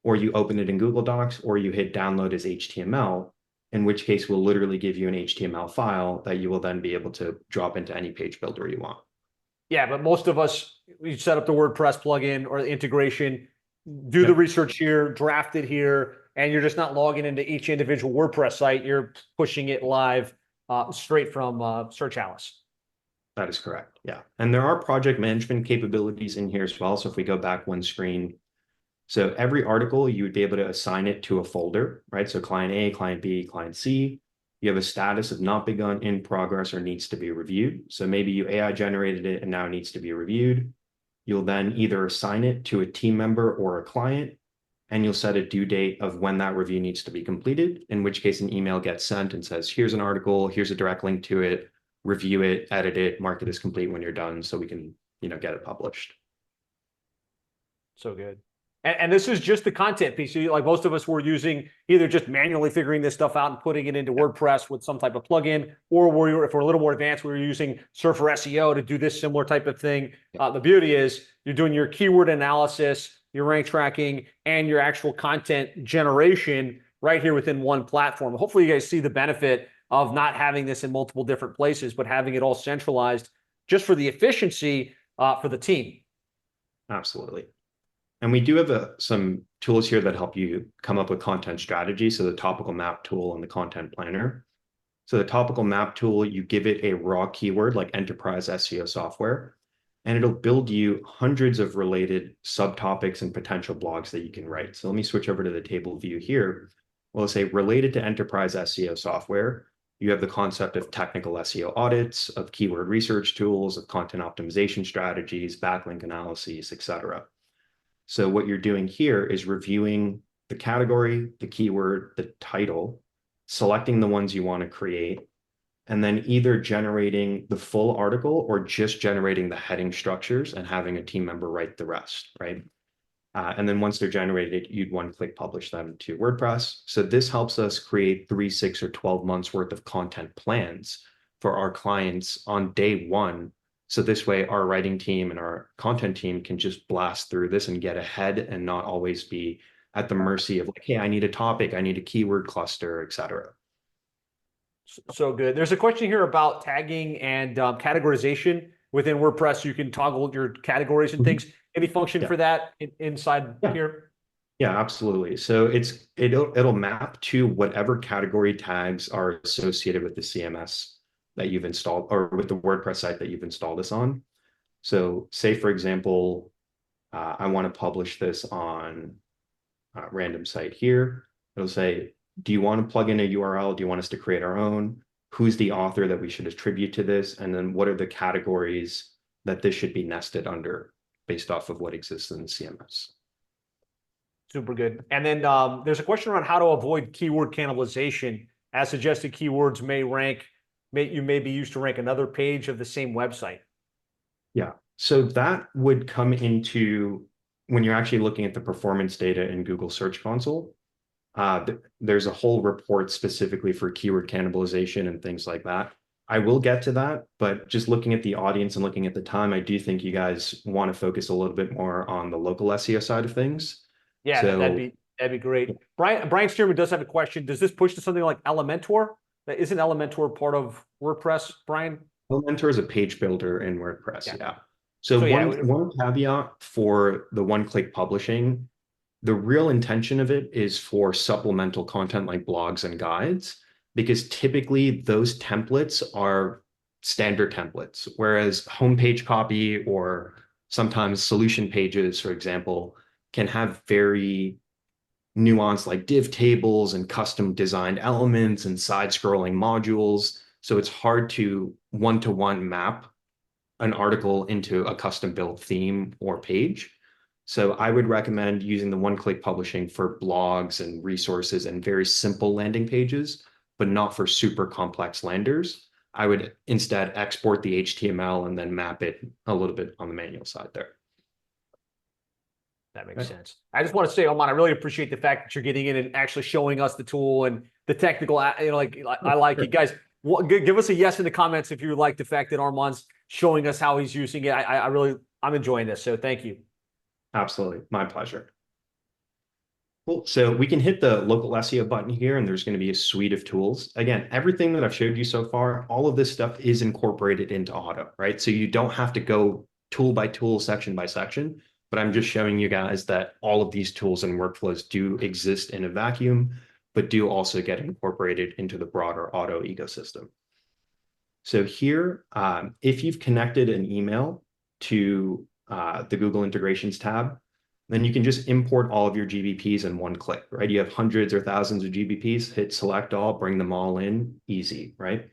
or you open it in Google Docs, or you hit download as HTML, in which case we'll literally give you an HTML file that you will then be able to drop into any page builder you want. Yeah, but most of us, we set up the WordPress plugin or the integration, do the research here, draft it here, and you're just not logging into each individual WordPress site. You're pushing it live straight from SearchAtlas. That is correct. Yeah. And there are project management capabilities in here as well. So if we go back one screen, so every article, you would be able to assign it to a folder, right? So client A, client B, client C. You have a status of not begun, in progress, or needs to be reviewed. So maybe you AI generated it and now it needs to be reviewed. You'll then either assign it to a team member or a client, and you'll set a due date of when that review needs to be completed, in which case an email gets sent and says, here's an article, here's a direct link to it, review it, edit it, mark it as complete when you're done so we can, get it published. So good. And this is just the content piece. Like most of us were using either just manually figuring this stuff out and putting it into WordPress with some type of plugin, or if we're a little more advanced, we were using Surfer SEO to do this similar type of thing. The beauty is you're doing your keyword analysis, your rank tracking, and your actual content generation right here within one platform. Hopefully you guys see the benefit of not having this in multiple different places, but having it all centralized just for the efficiency for the team. Absolutely. And we do have some tools here that help you come up with content strategy. So the Topical map tool and the content planner. So the topical map tool, you give it a raw keyword like enterprise SEO software, and it'll build you hundreds of related subtopics and potential blogs that you can write. So let me switch over to the table view here. We'll say related to enterprise SEO software, you have the concept of technical SEO audits, of keyword research tools, of content optimization strategies, backlink analyses, etc. So what you're doing here is reviewing the category, the keyword, the title, selecting the ones you want to create, and then either generating the full article or just generating the heading structures and having a team member write the rest, right? And then once they're generated, you'd one-click publish them to WordPress. So this helps us create 3, 6, or 12 months worth of content plans for our clients on day one. So this way our writing team and our content team can just blast through this and get ahead and not always be at the mercy of like, hey, I need a topic, I need a keyword cluster, etc. So good. There's a question here about tagging and categorization within WordPress. You can toggle your categories and things. Any function for that inside here? Yeah, absolutely. So it'll map to whatever category tags are associated with the CMS that you've installed or with the WordPress site that you've installed this on. So say, for example, I want to publish this on a random site here. It'll say, do you want to plug in a URL? Do you want us to create our own? Who's the author that we should attribute to this? And then what are the categories that this should be nested under based off of what exists in the CMS? Super good. And then there's a question around how to avoid keyword cannibalization, as suggested keywords may be used to rank another page of the same website. Yeah, so that would come into when you're actually looking at the performance data in Google Search Console. There's a whole report specifically for keyword cannibalization and things like that. I will get to that, but just looking at the audience and looking at the time, I do think you guys want to focus a little bit more on the local SEO side of things. Yeah, so, that'd be great. Brian Stearman does have a question. Does this push to something like Elementor? That isn't Elementor part of WordPress, Brian? Elementor is a page builder in WordPress. Yeah. So one caveat for the one-click publishing, the real intention of it is for supplemental content like blogs and guides, because typically those templates are standard templates, whereas homepage copy or sometimes solution pages, for example, can have very nuanced like div tables and custom designed elements and side scrolling modules. So it's hard to one-to-one map an article into a custom built theme or page. So I would recommend using the one-click publishing for blogs and resources and very simple landing pages, but not for super complex landers. I would instead export the HTML and then map it a little bit on the manual side there. That makes sense. I just want to say, Arman, I really appreciate the fact that you're getting in and actually showing us the tool and the technical, like I like it. Guys, give us a yes in the comments if you like the fact that Arman's showing us how he's using it. I'm enjoying this. So thank you. Absolutely. My pleasure. Cool. So we can hit the local SEO button here, and there's going to be a suite of tools. Again, everything that I've showed you so far, all of this stuff is incorporated into Otto, right? So you don't have to go tool by tool, section by section, but I'm just showing you guys that all of these tools and workflows do exist in a vacuum, but do also get incorporated into the broader Otto ecosystem. So here, if you've connected an email to the Google Integrations tab, then you can just import all of your GBPs in one click, right? You have hundreds or thousands of GBPs, hit select all, bring them all in, easy, right?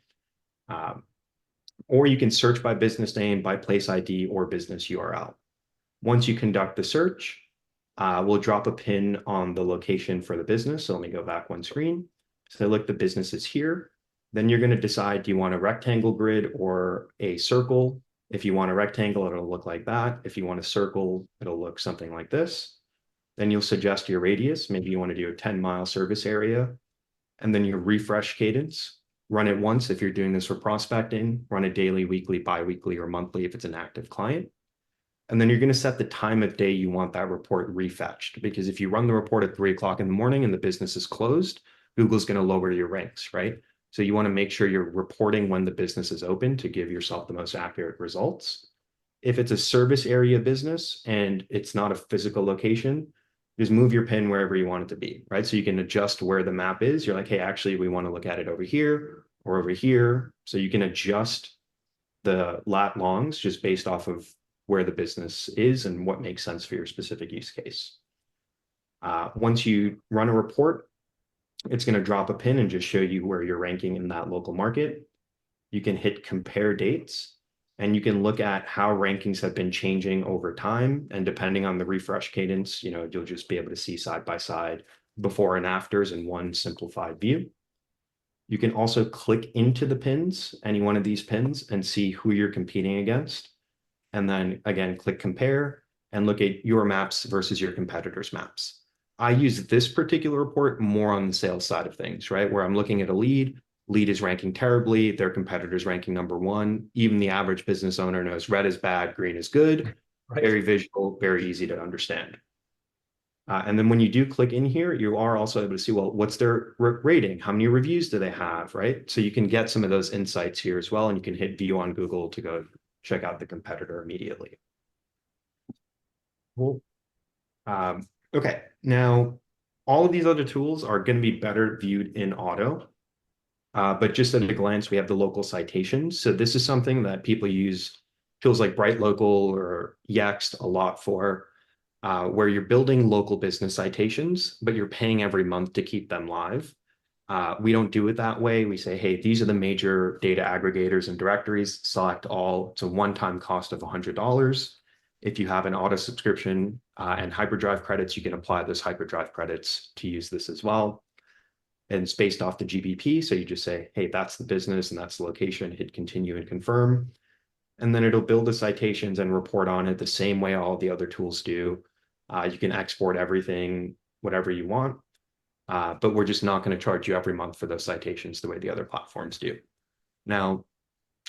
Or you can search by business name, by place ID, or business URL. Once you conduct the search, we'll drop a pin on the location for the business. So let me go back one screen. So look, the business is here. Then you're going to decide, do you want a rectangle grid or a circle? If you want a rectangle, it'll look like that. If you want a circle, it'll look something like this. Then you'll suggest your radius. Maybe you want to do a 10-mile service area. And then your refresh cadence. Run it once if you're doing this for prospecting. Run it daily, weekly, bi-weekly, or monthly if it's an active client. And then you're going to set the time of day you want that report refetched. Because if you run the report at 3 o'clock in the morning and the business is closed, Google's going to lower your ranks, right? So you want to make sure you're reporting when the business is open to give yourself the most accurate results. If it's a service area business and it's not a physical location, just move your pin wherever you want it to be, right? So you can adjust where the map is. You're like, hey, actually, we want to look at it over here, or over here. So you can adjust the lat longs just based off of where the business is and what makes sense for your specific use case. Once you run a report, it's going to drop a pin and just show you where you're ranking in that local market. You can hit compare dates, and you can look at how rankings have been changing over time. And depending on the refresh cadence, you'll just be able to see side by side before and afters in one simplified view. You can also click into the pins, any one of these pins, and see who you're competing against. And then again, click compare and look at your maps versus your competitors' maps. I use this particular report more on the sales side of things, right? Where I'm looking at a lead is ranking terribly, their competitor's ranking #1. Even the average business owner knows red is bad, green is good. Right. Very visual, very easy to understand. And then when you do click in here, you are also able to see, well, what's their rating? How many reviews do they have, right? So you can get some of those insights here as well, and you can hit view on Google to go check out the competitor immediately. Cool. Okay, now all of these other tools are going to be better viewed in Otto. But just at a glance, we have the local citations. So this is something that people use tools like BrightLocal or Yext a lot for, where you're building local business citations, but you're paying every month to keep them live. We don't do it that way. We say, hey, these are the major data aggregators and directories, select all. It's a one-time cost of $100. If you have an auto subscription and hyperdrive credits, you can apply those hyperdrive credits to use this as well. And it's based off the GBP. So you just say, hey, that's the business and that's the location, hit continue and confirm. And then it'll build the citations and report on it the same way all the other tools do. You can export everything, whatever you want, but we're just not going to charge you every month for those citations the way the other platforms do. Now,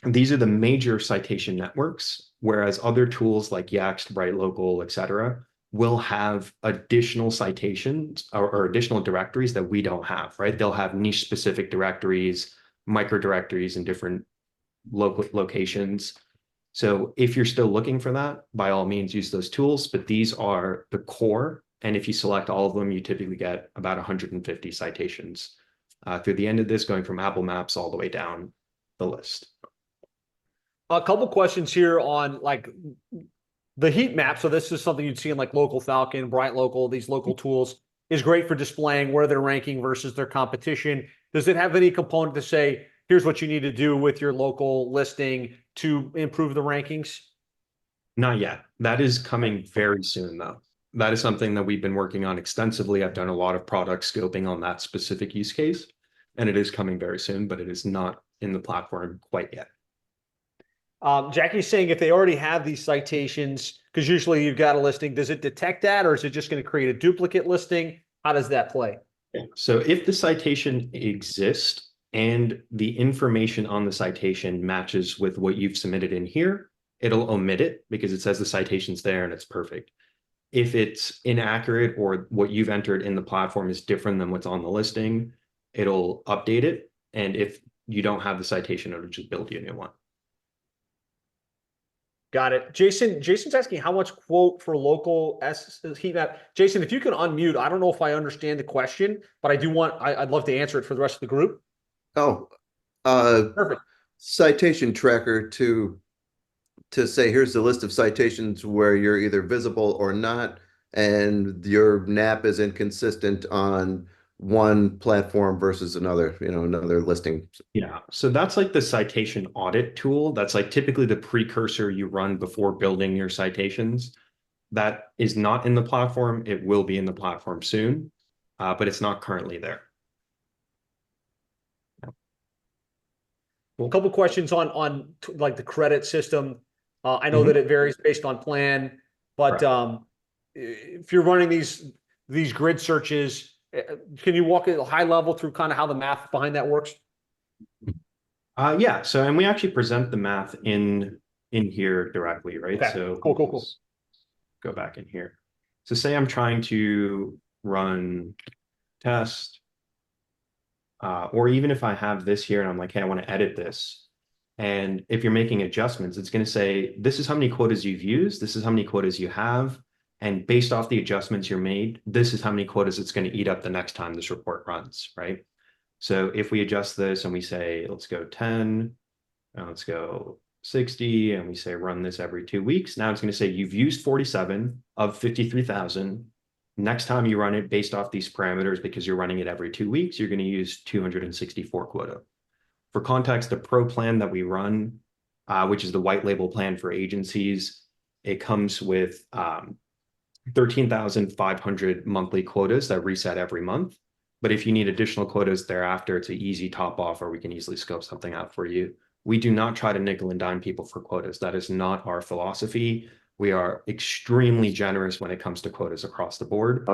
these are the major citation networks, whereas other tools like Yext, BrightLocal, et cetera, will have additional citations or additional directories that we don't have, right? They'll have niche specific directories, micro directories in different local locations. So if you're still looking for that, by all means, use those tools, but these are the core. And if you select all of them, you typically get about 150 citations through the end of this, going from Apple Maps all the way down the list. A couple questions here on like the heat map. So this is something you'd see in like Local Falcon, BrightLocal, these local tools is great for displaying where they're ranking versus their competition. Does it have any component to say, here's what you need to do with your local listing to improve the rankings? Not yet. That is coming very soon, though. That is something that we've been working on extensively. I've done a lot of product scoping on that specific use case, and it is coming very soon, but it is not in the platform quite yet. Jackie's saying if they already have these citations, because usually you've got a listing, does it detect that, or is it just going to create a duplicate listing? How does that play? So if the citation exists and the information on the citation matches with what you've submitted in here, it'll omit it because it says the citation's there and it's perfect. If it's inaccurate or what you've entered in the platform is different than what's on the listing, it'll update it. And if you don't have the citation, it'll just build you a new one. Got it. Jason's asking how much quote for local heat map. Jason, if you can unmute, I don't know if I understand the question, but I'd love to answer it for the rest of the group. Oh, Perfect. Citation tracker to say, here's the list of citations where you're either visible or not, and your NAP is inconsistent on one platform versus another, another listing. Yeah. So that's like the citation audit tool. That's like typically the precursor you run before building your citations. That is not in the platform. It will be in the platform soon, but it's not currently there. A couple questions on like the credit system. I know that it varies based on plan, but if you're running these grid searches, can you walk at a high level through kind of how the math behind that works? Yeah. So, and we actually present the math in here directly, right? Okay. So cool. Go back in here. So say I'm trying to run test, or even if I have this here and I'm like, hey, I want to edit this. And if you're making adjustments, it's going to say, this is how many quotas you've used. This is how many quotas you have. And based off the adjustments you're made, this is how many quotas it's going to eat up the next time this report runs, right? So if we adjust this and we say, let's go 10, and let's go 60, and we say run this every 2 weeks, now it's going to say you've used 47 of 53,000. Next time you run it based off these parameters, because you're running it every 2 weeks, you're going to use 264 quota. For context, the pro plan that we run, which is the white label plan for agencies, it comes with 13,500 monthly quotas that reset every month. But if you need additional quotas thereafter, it's an easy top off, or we can easily scope something out for you. We do not try to nickel and dime people for quotas. That is not our philosophy. We are extremely generous when it comes to quotas across the board.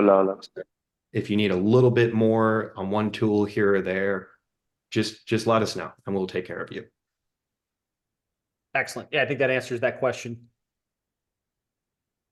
If you need a little bit more on one tool here or there, just let us know and we'll take care of you. Excellent. Yeah, I think that answers that question.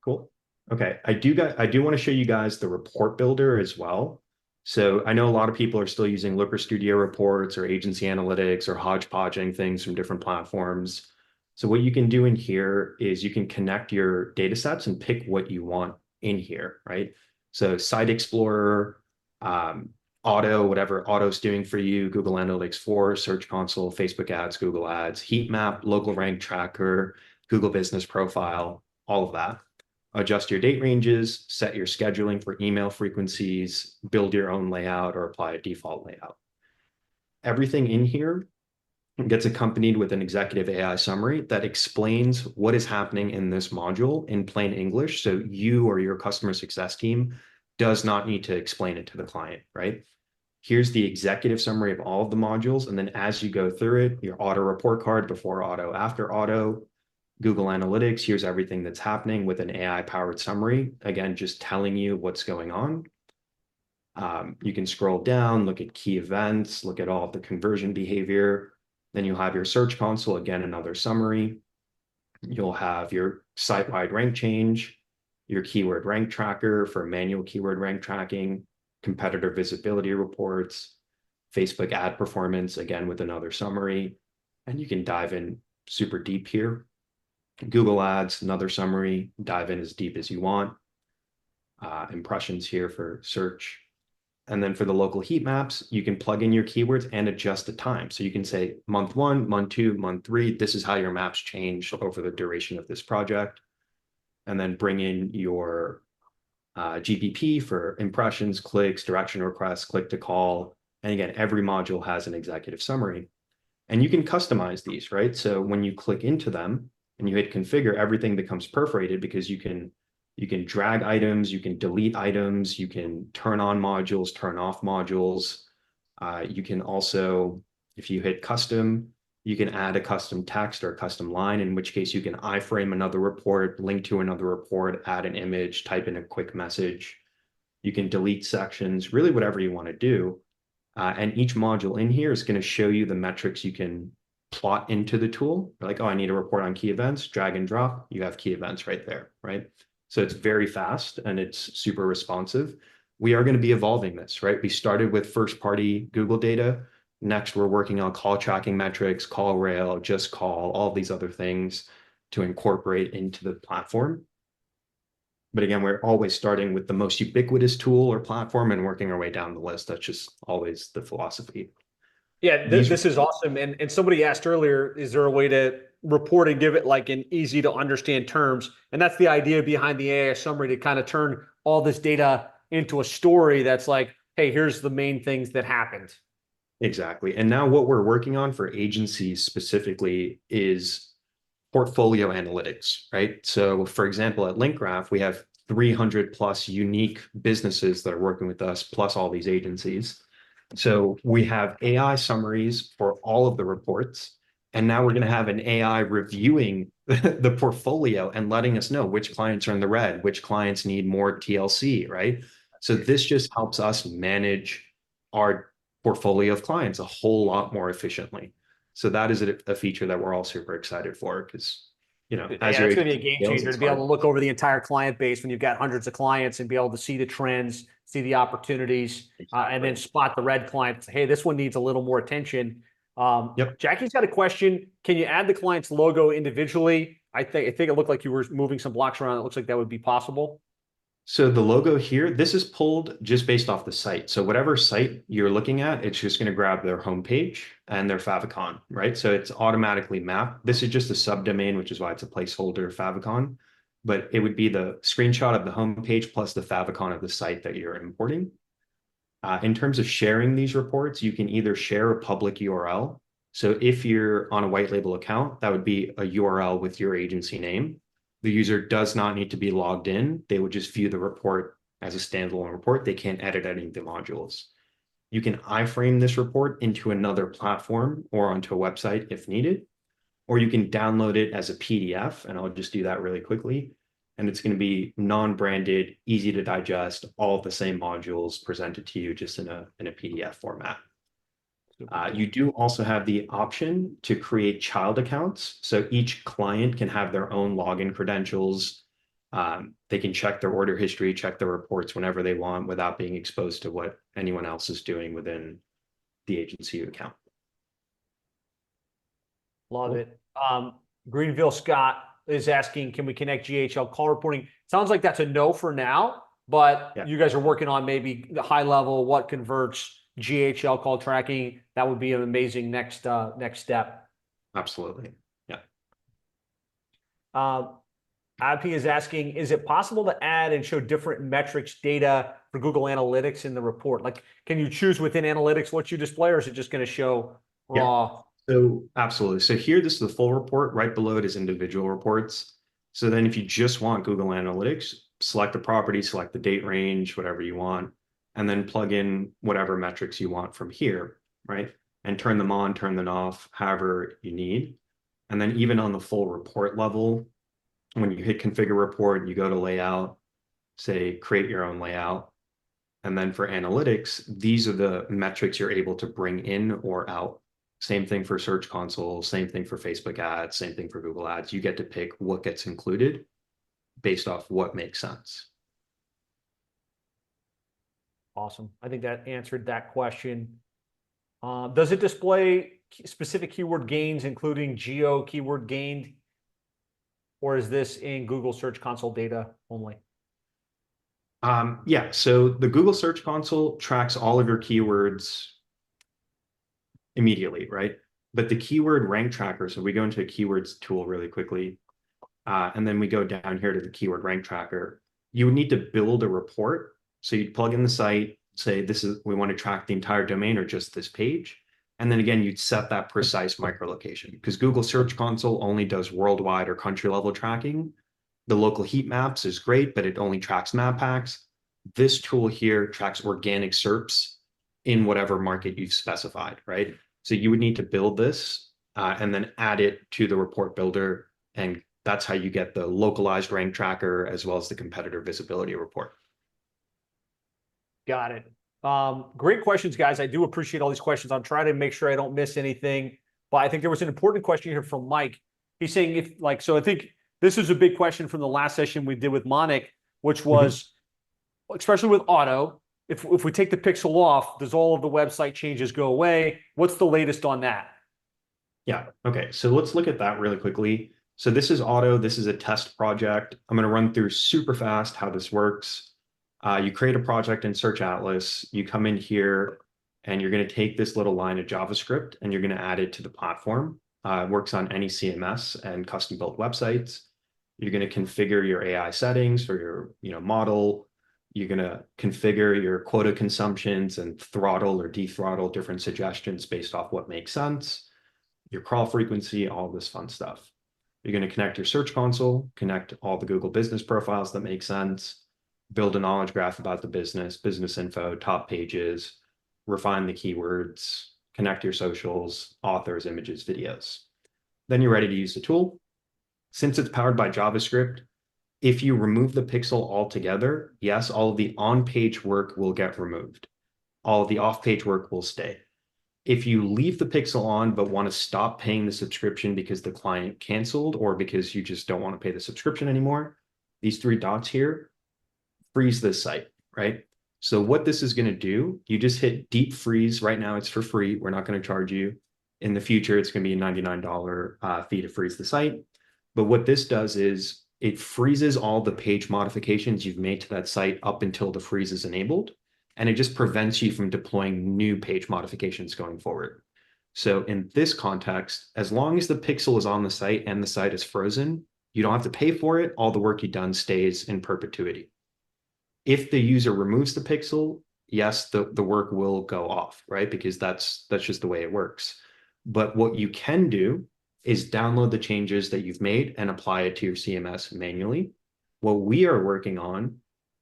Cool. Okay, I do want to show you guys the report builder as well. So I know a lot of people are still using Looker Studio reports or agency analytics or hodgepodging things from different platforms. So what you can do in here is you can connect your data sets and pick what you want in here, right? So Site Explorer, Otto, whatever Otto's doing for you, Google Analytics 4, Search Console, Facebook Ads, Google Ads, heat map, local rank tracker, Google Business Profile, all of that. Adjust your date ranges, set your scheduling for email frequencies, build your own layout, or apply a default layout. Everything in here gets accompanied with an executive AI summary that explains what is happening in this module in plain English, so you or your customer success team does not need to explain it to the client, right? Here's the executive summary of all of the modules, and then as you go through it, your Otto report card before Otto, after Otto, Google Analytics, here's everything that's happening with an AI-powered summary. Again, just telling you what's going on. You can scroll down, look at key events, look at all of the conversion behavior. Then you'll have your Search Console, again, another summary. You'll have your site-wide rank change, your keyword rank tracker for manual keyword rank tracking, competitor visibility reports, Facebook ad performance, again, with another summary. And you can dive in super deep here. Google Ads, another summary, dive in as deep as you want. Impressions here for search. And then for the local heat maps, you can plug in your keywords and adjust the time. So you can say month 1, month 2, month 3, this is how your maps change over the duration of this project. And then bring in your GPP for impressions, clicks, direction requests, click to call. And again, every module has an executive summary. And you can customize these, right? So when you click into them, and you hit configure, everything becomes perforated because you can drag items, you can delete items, you can turn on modules, turn off modules. You can also, if you hit custom, you can add a custom text or a custom line, in which case you can iframe another report, link to another report, add an image, type in a quick message. You can delete sections, really whatever you want to do. And each module in here is going to show you the metrics you can plot into the tool. You're like, oh, I need a report on key events, drag and drop, you have key events right there, right? So it's very fast and it's super responsive. We are going to be evolving this, right? We started with first party Google data. Next, we're working on call tracking metrics, call rail, just call, all these other things to incorporate into the platform. But again, we're always starting with the most ubiquitous tool or platform and working our way down the list. That's just always the philosophy. Yeah, this is awesome. And somebody asked earlier, is there a way to report and give it like in easy to understand terms? And that's the idea behind the AI summary, to kind of turn all this data into a story that's like, hey, here's the main things that happened. Exactly. And now what we're working on for agencies specifically is portfolio analytics, right? So for example, at LinkGraph, we have 300 plus unique businesses that are working with us, plus all these agencies. So we have AI summaries for all of the reports. And now we're going to have an AI reviewing the portfolio and letting us know which clients are in the red, which clients need more TLC, right? So this just helps us manage our portfolio of clients a whole lot more efficiently. So that is a feature that we're all super excited for, because, you know, as it's going to be a game changer to be able to look over the entire client base when you've got hundreds of clients and be able to see the trends, see the opportunities, and then spot the red clients. Hey, this one needs a little more attention. Yep. Jackie's got a question. Can you add the client's logo individually? I think it looked like you were moving some blocks around. It looks like that would be possible. So the logo here, this is pulled just based off the site. So whatever site you're looking at, it's just going to grab their homepage and their favicon, right? So it's automatically mapped. This is just a subdomain, which is why it's a placeholder favicon, but it would be the screenshot of the homepage plus the favicon of the site that you're importing. In terms of sharing these reports, you can either share a public URL. So if you're on a white label account, that would be a URL with your agency name. The user does not need to be logged in. They would just view the report as a standalone report. They can't edit any of the modules. You can iframe this report into another platform or onto a website if needed, or you can download it as a PDF, and I'll just do that really quickly. And it's going to be non-branded, easy to digest, all the same modules presented to you just in a PDF format. You do also have the option to create child accounts. So each client can have their own login credentials. They can check their order history, check their reports whenever they want without being exposed to what anyone else is doing within the agency account. Love it. Greenville Scott is asking, can we connect GHL call reporting? Sounds like that's a no for now, but Yeah. you guys are working on maybe the high level, what converts GHL call tracking. That would be an amazing next step. Absolutely. Yeah. IP is asking, is it possible to add and show different metrics data for Google Analytics in the report? Like, can you choose within Analytics what you display, or is it just going to show raw? So absolutely. So here, this is the full report. Right below it is individual reports. So then if you just want Google Analytics, select the property, select the date range, whatever you want, and then plug in whatever metrics you want from here, right? And turn them on, turn them off, however you need. And then even on the full report level, when you hit configure report, you go to layout, say create your own layout. And then for analytics, these are the metrics you're able to bring in or out. Same thing for Search Console, same thing for Facebook ads, same thing for Google ads. You get to pick what gets included based off what makes sense. Awesome. I think that answered that question. Does it display specific keyword gains, including geo keyword gained? Or is this in Google Search Console data only? Yeah, so the Google Search Console tracks all of your keywords immediately, right? But the keyword rank tracker, so we go into a keywords tool really quickly, and then we go down here to the keyword rank tracker. You would need to build a report. So you'd plug in the site, say we want to track the entire domain or just this page. And then again, you'd set that precise microlocation, because Google Search Console only does worldwide or country level tracking. The local heat maps is great, but it only tracks map packs. This tool here tracks organic SERPs in whatever market you've specified, right? So you would need to build this and then add it to the report builder. And that's how you get the localized rank tracker as well as the competitor visibility report. Got it. Great questions, guys. I do appreciate all these questions. I'm trying to make sure I don't miss anything, but I think there was an important question here from Mike. He's saying so I think this is a big question from the last session we did with Monik, which was, especially with Otto, if we take the pixel off, does all of the website changes go away? What's the latest on that? Yeah, okay. So let's look at that really quickly. So this is Otto. This is a test project. I'm going to run through super fast how this works. You create a project in SearchAtlas. You come in here and you're going to take this little line of JavaScript and you're going to add it to the platform. It works on any CMS and custom built websites. You're going to configure your AI settings for your model. You're going to configure your quota consumptions and throttle or dethrottle different suggestions based off what makes sense, your crawl frequency, all this fun stuff. You're going to connect your Search Console, connect all the Google business profiles that make sense, build a knowledge graph about the business info, top pages, refine the keywords, connect your socials, authors, images, videos. Then you're ready to use the tool. Since it's powered by JavaScript, if you remove the pixel altogether, yes, all of the on-page work will get removed. All of the off-page work will stay. If you leave the pixel on but want to stop paying the subscription because the client canceled or because you just don't want to pay the subscription anymore, these three dots here freeze this site, right? So what this is going to do, you just hit deep freeze. Right now it's for free. We're not going to charge you. In the future, it's going to be a $99 fee to freeze the site. But what this does is it freezes all the page modifications you've made to that site up until the freeze is enabled. And it just prevents you from deploying new page modifications going forward. So in this context, as long as the pixel is on the site and the site is frozen, you don't have to pay for it. All the work you've done stays in perpetuity. If the user removes the pixel, yes, the work will go off, right? Because that's just the way it works. But what you can do is download the changes that you've made and apply it to your CMS manually. What we are working on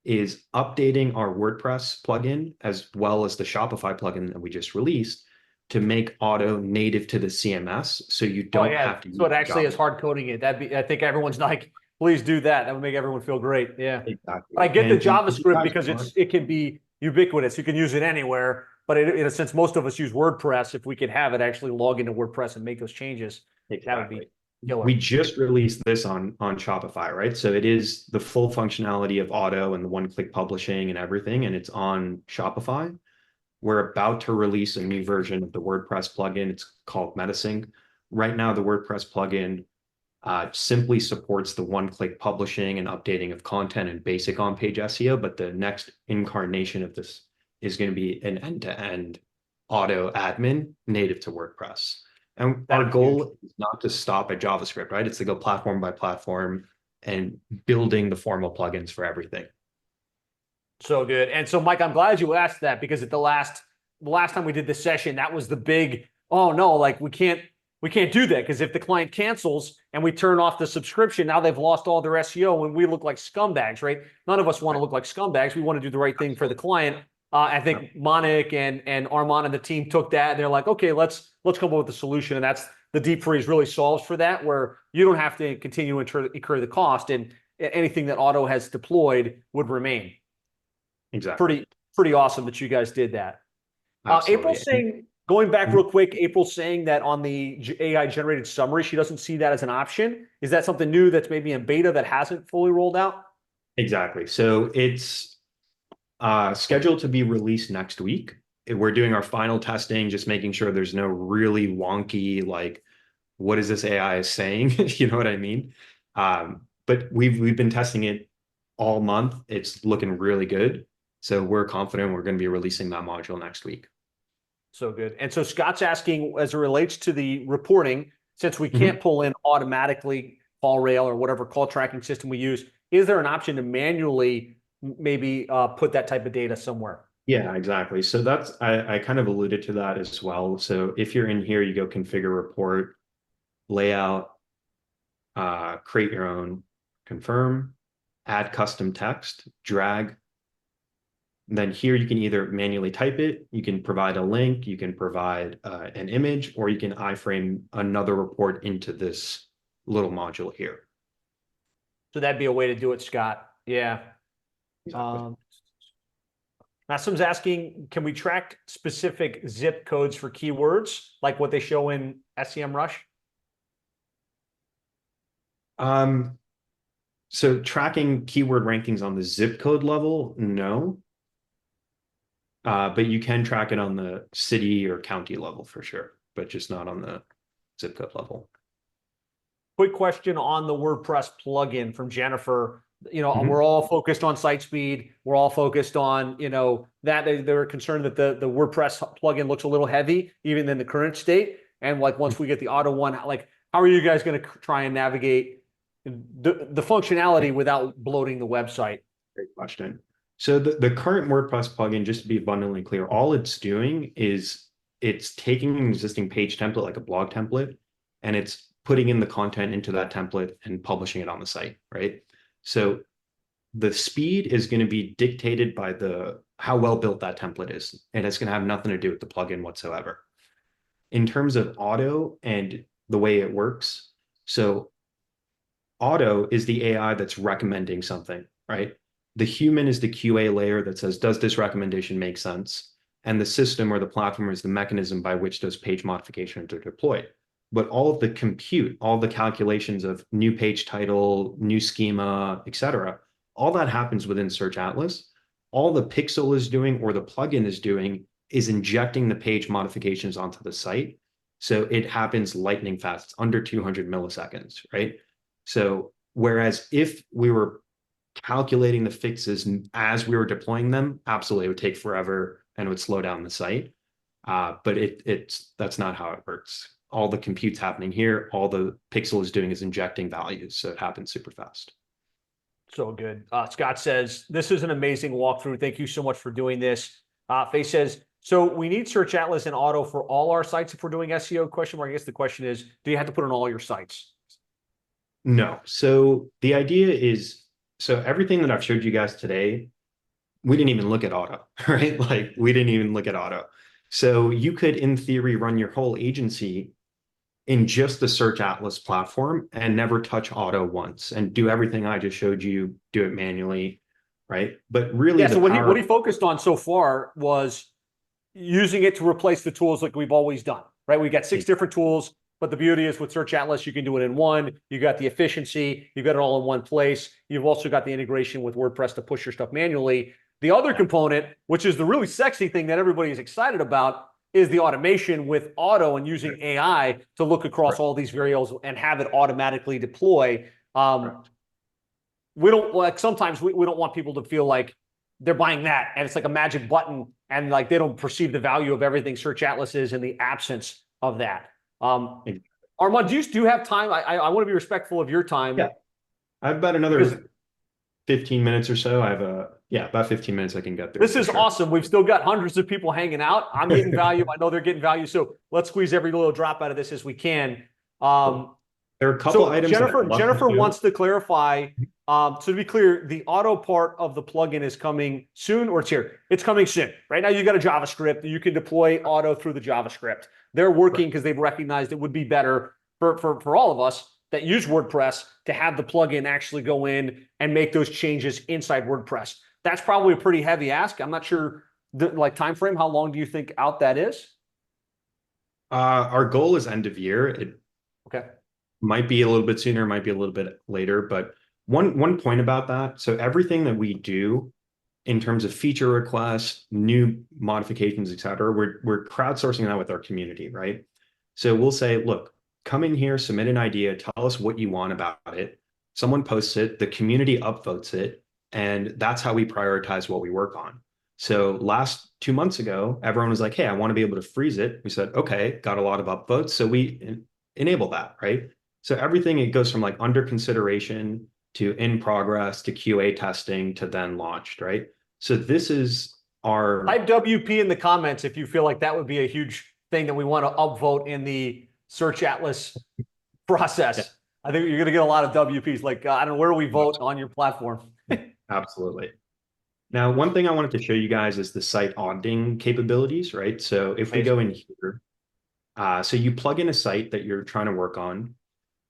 is updating our WordPress plugin as well as the Shopify plugin that we just released to make Otto native to the CMS, so you don't have to. So it actually is hard coding it. I think everyone's like, please do that. That would make everyone feel great. Yeah, exactly. I get the JavaScript because it can be ubiquitous. You can use it anywhere. But in a sense, most of us use WordPress. If we could have it actually log into WordPress and make those changes, that would be killer. We just released this on Shopify, right? So it is the full functionality of Otto and the one-click publishing and everything, and it's on Shopify. We're about to release a new version of the WordPress plugin. It's called MetaSync. Right now, the WordPress plugin simply supports the one-click publishing and updating of content and basic on-page SEO, but the next incarnation of this is going to be an end-to-end Otto admin native to WordPress. And our goal is not to stop at JavaScript, right? It's to go platform by platform and building the formal plugins for everything. So good. And so, Mike, I'm glad you asked that, because at the last time we did this session, that was the big, oh no, like we can't do that, because if the client cancels and we turn off the subscription, now they've lost all their SEO and we look like scumbags, right? None of us want to look like scumbags. We want to do the right thing for the client. I think Monik and Arman and the team took that and they're like, okay, let's come up with a solution. And that's the deep freeze really solves for that, where you don't have to continue to incur the cost, and anything that Otto has deployed would remain. Exactly. Pretty awesome that you guys did that. Absolutely. April saying, going back real quick, April saying that on the AI generated summary, she doesn't see that as an option. Is that something new that's maybe in beta that hasn't fully rolled out? Exactly. So it's scheduled to be released next week. We're doing our final testing, just making sure there's no really wonky, like, what is this AI saying? You know what I mean? But we've been testing it all month. It's looking really good. So we're confident we're going to be releasing that module next week. So good. And so Scott's asking, as it relates to the reporting, since we can't pull in automatically call rail or whatever call tracking system we use, is there an option to manually maybe put that type of data somewhere? Yeah, exactly. So that's, I kind of alluded to that as well. So if you're in here, you go configure report, layout, create your own, confirm, add custom text, drag. Then here you can either manually type it, you can provide a link, you can provide an image, or you can iframe another report into this little module here. So that'd be a way to do it, Scott. Yeah. Exactly. Now someone's asking, can we track specific zip codes for keywords like what they show in SEMrush? So tracking keyword rankings on the zip code level, no. But you can track it on the city or county level for sure, but just not on the zip code level. Quick question on the WordPress plugin from Jennifer. We're all focused on site speed. We're all focused on, that they're concerned that the WordPress plugin looks a little heavy, even in the current state. And like, once we get the Otto one, like, how are you guys going to try and navigate the functionality without bloating the website? Great question. So the current WordPress plugin, just to be abundantly clear, all it's doing is it's taking an existing page template, like a blog template, and it's putting in the content into that template and publishing it on the site, right? So the speed is going to be dictated by how well built that template is, and it's going to have nothing to do with the plugin whatsoever. In terms of Otto and the way it works, so Otto is the AI that's recommending something, right? The human is the QA layer that says, does this recommendation make sense? And the system or the platform is the mechanism by which those page modifications are deployed. But all of the compute, all the calculations of new page title, new schema, etc., all that happens within SearchAtlas. All the Pixel is doing, or the plugin is doing, is injecting the page modifications onto the site. So it happens lightning fast. It's under 200 milliseconds, right? So Whereas if we were calculating the fixes as we were deploying them, absolutely, it would take forever and it would slow down the site. But that's not how it works. All the compute's happening here. All the Pixel is doing is injecting values. So it happens super fast. So good. Scott says, this is an amazing walkthrough. Thank you so much for doing this. Faye says, so we need Search Atlas and Otto for all our sites if we're doing SEO? Question mark. I guess the question is, do you have to put on all your sites? No. So the idea is, so everything that I've showed you guys today, we didn't even look at Otto, right? Like we didn't even look at Otto. So you could, in theory, run your whole agency in just the Search Atlas platform and never touch Otto once and do everything I just showed you, do it manually, right? But really, yeah, so what he focused on so far was using it to replace the tools like we've always done, right? We got 6 different tools, but the beauty is with Search Atlas, you can do it in one. You got the efficiency, you got it all in one place. You've also got the integration with WordPress to push your stuff manually. The other component, which is the really sexy thing that everybody is excited about, is the automation with Otto and using AI to look across all these variables and have it automatically deploy. We don't like, sometimes we don't want people to feel like they're buying that and it's like a magic button and like they don't perceive the value of everything Search Atlas is in the absence of that. Arman, do you have time? I want to be respectful of your time. Yeah, I have about another 15 minutes or so. I have about 15 minutes I can get through. This is awesome. We've still got hundreds of people hanging out. I'm getting value. I know they're getting value. So let's squeeze every little drop out of this as we can. There are a couple items. Jennifer wants to clarify. So to be clear, the Otto part of the plugin is coming soon, or it's here. It's coming soon. Right now, you got a JavaScript. You can deploy Otto through the JavaScript. They're working because they've recognized it would be better for all of us that use WordPress to have the plugin actually go in and make those changes inside WordPress. That's probably a pretty heavy ask. I'm not sure like time frame. How long do you think out that is? Our goal is end of year. It might be a little bit sooner, might be a little bit later, but one point about that. So everything that we do in terms of feature requests, new modifications, et cetera, we're crowdsourcing that with our community, right? So we'll say, look, come in here, submit an idea, tell us what you want about it. Someone posts it, the community upvotes it, and that's how we prioritize what we work on. So last 2 months ago, everyone was like, hey, I want to be able to freeze it. We said, okay, got a lot of upvotes. So we enable that, right? So everything, it goes from like under consideration to in progress to QA testing to then launched, right? So this is our... Type WP in the comments if you feel like that would be a huge thing that we want to upvote in the Search Atlas process. Yeah. I think you're going to get a lot of WPs. Like, I don't know, where do we vote on your platform? Absolutely. Now, one thing I wanted to show you guys is the site auditing capabilities, right? So if we go in here, so you plug in a site that you're trying to work on.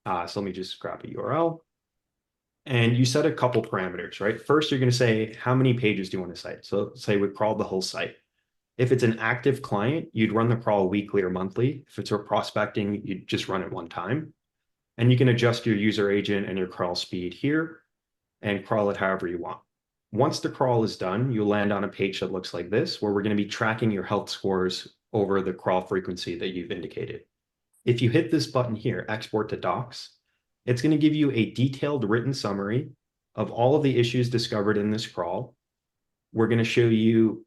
So let me just grab a URL. And you set a couple parameters, right? First, you're going to say, how many pages do you want to cite? So say we crawl the whole site. If it's an active client, you'd run the crawl weekly or monthly. If it's a prospecting, you'd just run it one time. And you can adjust your user agent and your crawl speed here and crawl it however you want. Once the crawl is done, you'll land on a page that looks like this, where we're going to be tracking your health scores over the crawl frequency that you've indicated. If you hit this button here, export to docs, it's going to give you a detailed written summary of all of the issues discovered in this crawl. We're going to show you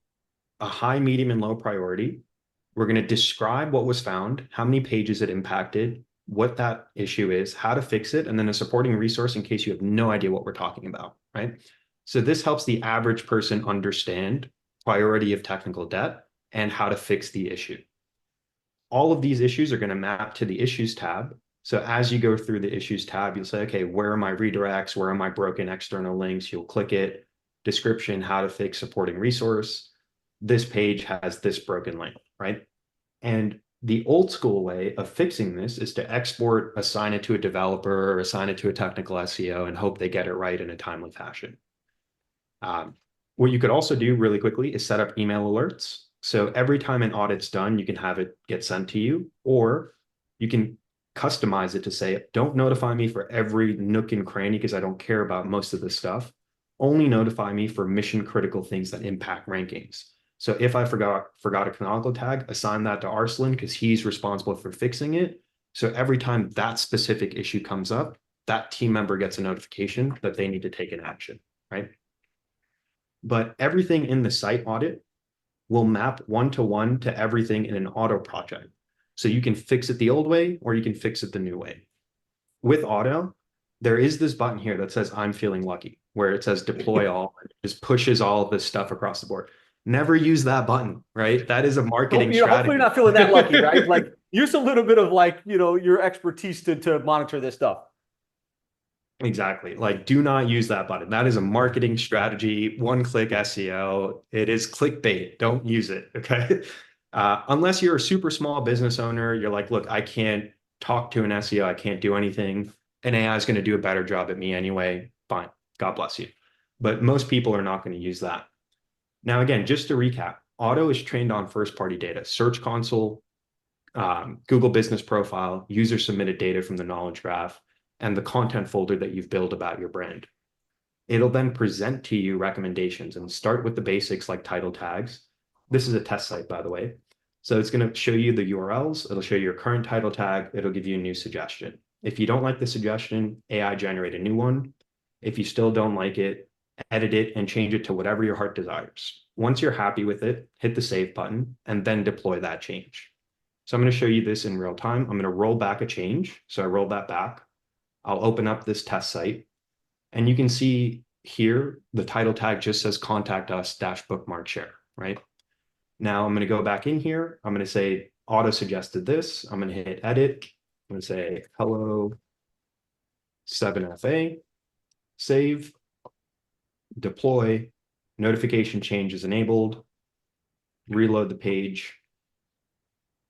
a high, medium, and low priority. We're going to describe what was found, how many pages it impacted, what that issue is, how to fix it, and then a supporting resource in case you have no idea what we're talking about, right? So this helps the average person understand priority of technical debt and how to fix the issue. All of these issues are going to map to the Issues tab. So as you go through the Issues tab, you'll say, okay, where are my redirects? Where are my broken external links? You'll click it, description, how to fix supporting resource. This page has this broken link, right? And the old school way of fixing this is to export, assign it to a developer, or assign it to a technical SEO and hope they get it right in a timely fashion. What you could also do really quickly is set up email alerts. So every time an audit's done, you can have it get sent to you, or you can customize it to say, don't notify me for every nook and cranny because I don't care about most of this stuff. Only notify me for mission critical things that impact rankings. So if I forgot a canonical tag, assign that to Arslan because he's responsible for fixing it. So every time that specific issue comes up, that team member gets a notification that they need to take an action, right? But everything in the site audit will map one-to-one to everything in an Otto project. So you can fix it the old way or you can fix it the new way. With Otto, there is this button here that says I'm feeling lucky, where it says deploy all, and it just pushes all of this stuff across the board. Never use that button, right? That is a marketing strategy. Hopefully you're not feeling that lucky, right? Like use a little bit of like, your expertise to monitor this stuff. Exactly. Like, do not use that button. That is a marketing strategy, one-click SEO. It is clickbait. Don't use it, okay? Unless you're a super small business owner, you're like, look, I can't talk to an SEO. I can't do anything. An AI is going to do a better job at me anyway. Fine. God bless you. But most people are not going to use that. Now, again, just to recap, Otto is trained on first-party data, Search Console, Google Business Profile, user-submitted data from the knowledge graph, and the content folder that you've built about your brand. It'll then present to you recommendations and start with the basics like title tags. This is a test site, by the way. So it's going to show you the URLs. It'll show you your current title tag. It'll give you a new suggestion. If you don't like the suggestion, AI generate a new one. If you still don't like it, edit it and change it to whatever your heart desires. Once you're happy with it, hit the save button and then deploy that change. So I'm going to show you this in real time. I'm going to roll back a change. So I roll that back. I'll open up this test site and you can see here, the title tag just says contact us --bookmark share, right? Now I'm going to go back in here. I'm going to say Otto suggested this. I'm going to hit edit. I'm going to say hello 7FA, save, deploy, notification change is enabled, reload the page,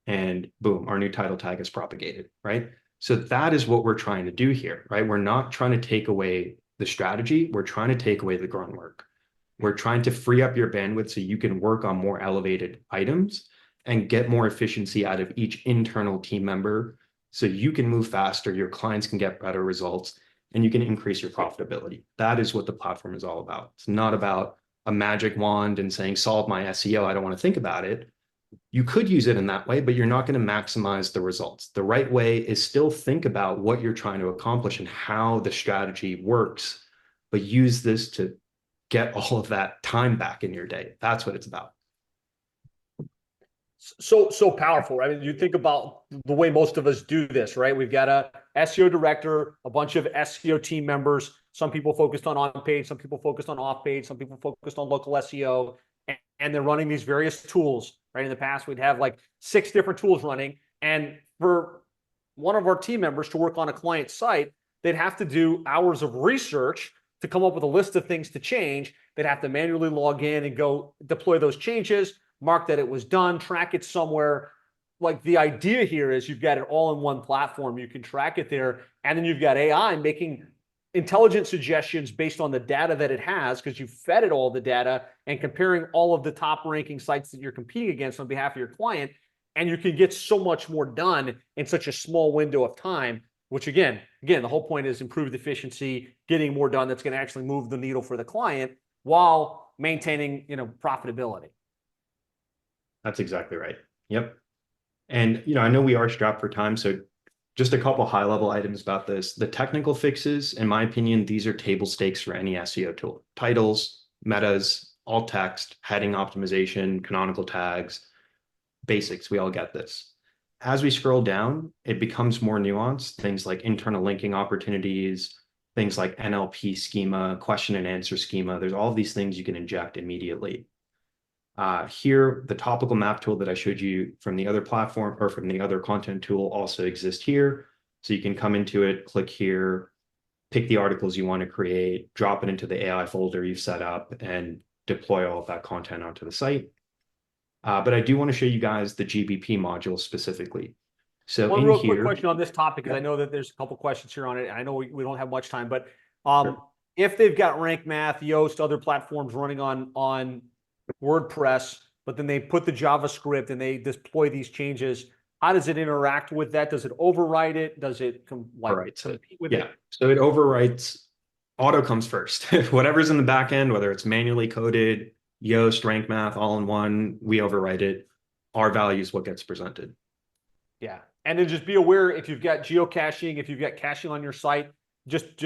and boom, our new title tag is propagated, right? So that is what we're trying to do here, right? We're not trying to take away the strategy. We're trying to take away the grunt work. We're trying to free up your bandwidth so you can work on more elevated items and get more efficiency out of each internal team member so you can move faster, your clients can get better results, and you can increase your profitability. That is what the platform is all about. It's not about a magic wand and saying, solve my SEO. I don't want to think about it. You could use it in that way, but you're not going to maximize the results. The right way is still think about what you're trying to accomplish and how the strategy works, but use this to get all of that time back in your day. That's what it's about. So powerful, right? I mean, you think about the way most of us do this, right? We've got a SEO director, a bunch of SEO team members. Some people focused on on-page, some people focused on off-page, some people focused on local SEO, and they're running these various tools, right? In the past, we'd have like 6 different tools running. And for one of our team members to work on a client site, they'd have to do hours of research to come up with a list of things to change. They'd have to manually log in and go deploy those changes, mark that it was done, track it somewhere. Like the idea here is you've got it all in one platform. You can track it there. And then you've got AI making intelligent suggestions based on the data that it has, because you fed it all the data and comparing all of the top ranking sites that you're competing against on behalf of your client. And you can get so much more done in such a small window of time, which again, the whole point is improved efficiency, getting more done that's going to actually move the needle for the client while maintaining, profitability. That's exactly right. Yep. And, I know we are strapped for time, so just a couple high-level items about this. The technical fixes, in my opinion, these are table stakes for any SEO tool. Titles, metas, alt text, heading optimization, canonical tags, basics. We all get this. As we scroll down, it becomes more nuanced. Things like internal linking opportunities, things like NLP schema, question and answer schema. There's all these things you can inject immediately. Here, the topical map tool that I showed you from the other platform or from the other content tool also exists here. So you can come into it, click here, pick the articles you want to create, drop it into the AI folder you've set up, and deploy all of that content onto the site. But I do want to show you guys the GBP module specifically. So one in real here, quick question on this topic, because I know that there's a couple questions here on it. I know we don't have much time, but Sure. if they've got Rank Math, Yoast, other platforms running on WordPress, but then they put the JavaScript and they deploy these changes, how does it interact with that? Does it overwrite it? Does it compete with it? So it overwrites. Auto comes first. Whatever's in the back end, whether it's manually coded, Yoast, Rank Math, all in one, we overwrite it. Our value is what gets presented. Yeah. And then just be aware, if you've got geocaching, if you've got caching on your site, just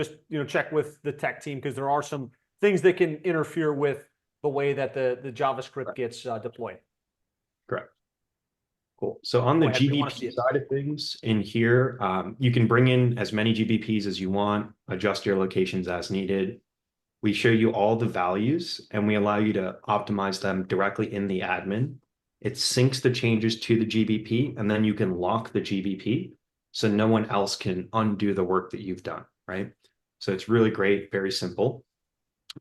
check with the tech team, because there are some things that can interfere with the way that the JavaScript gets deployed. Correct. Cool. So on the Go ahead, we wanna see GBP it. side of things in here, you can bring in as many GBPs as you want, adjust your locations as needed. We show you all the values and we allow you to optimize them directly in the admin. It syncs the changes to the GBP, and then you can lock the GBP so no one else can undo the work that you've done, right? So it's really great, very simple.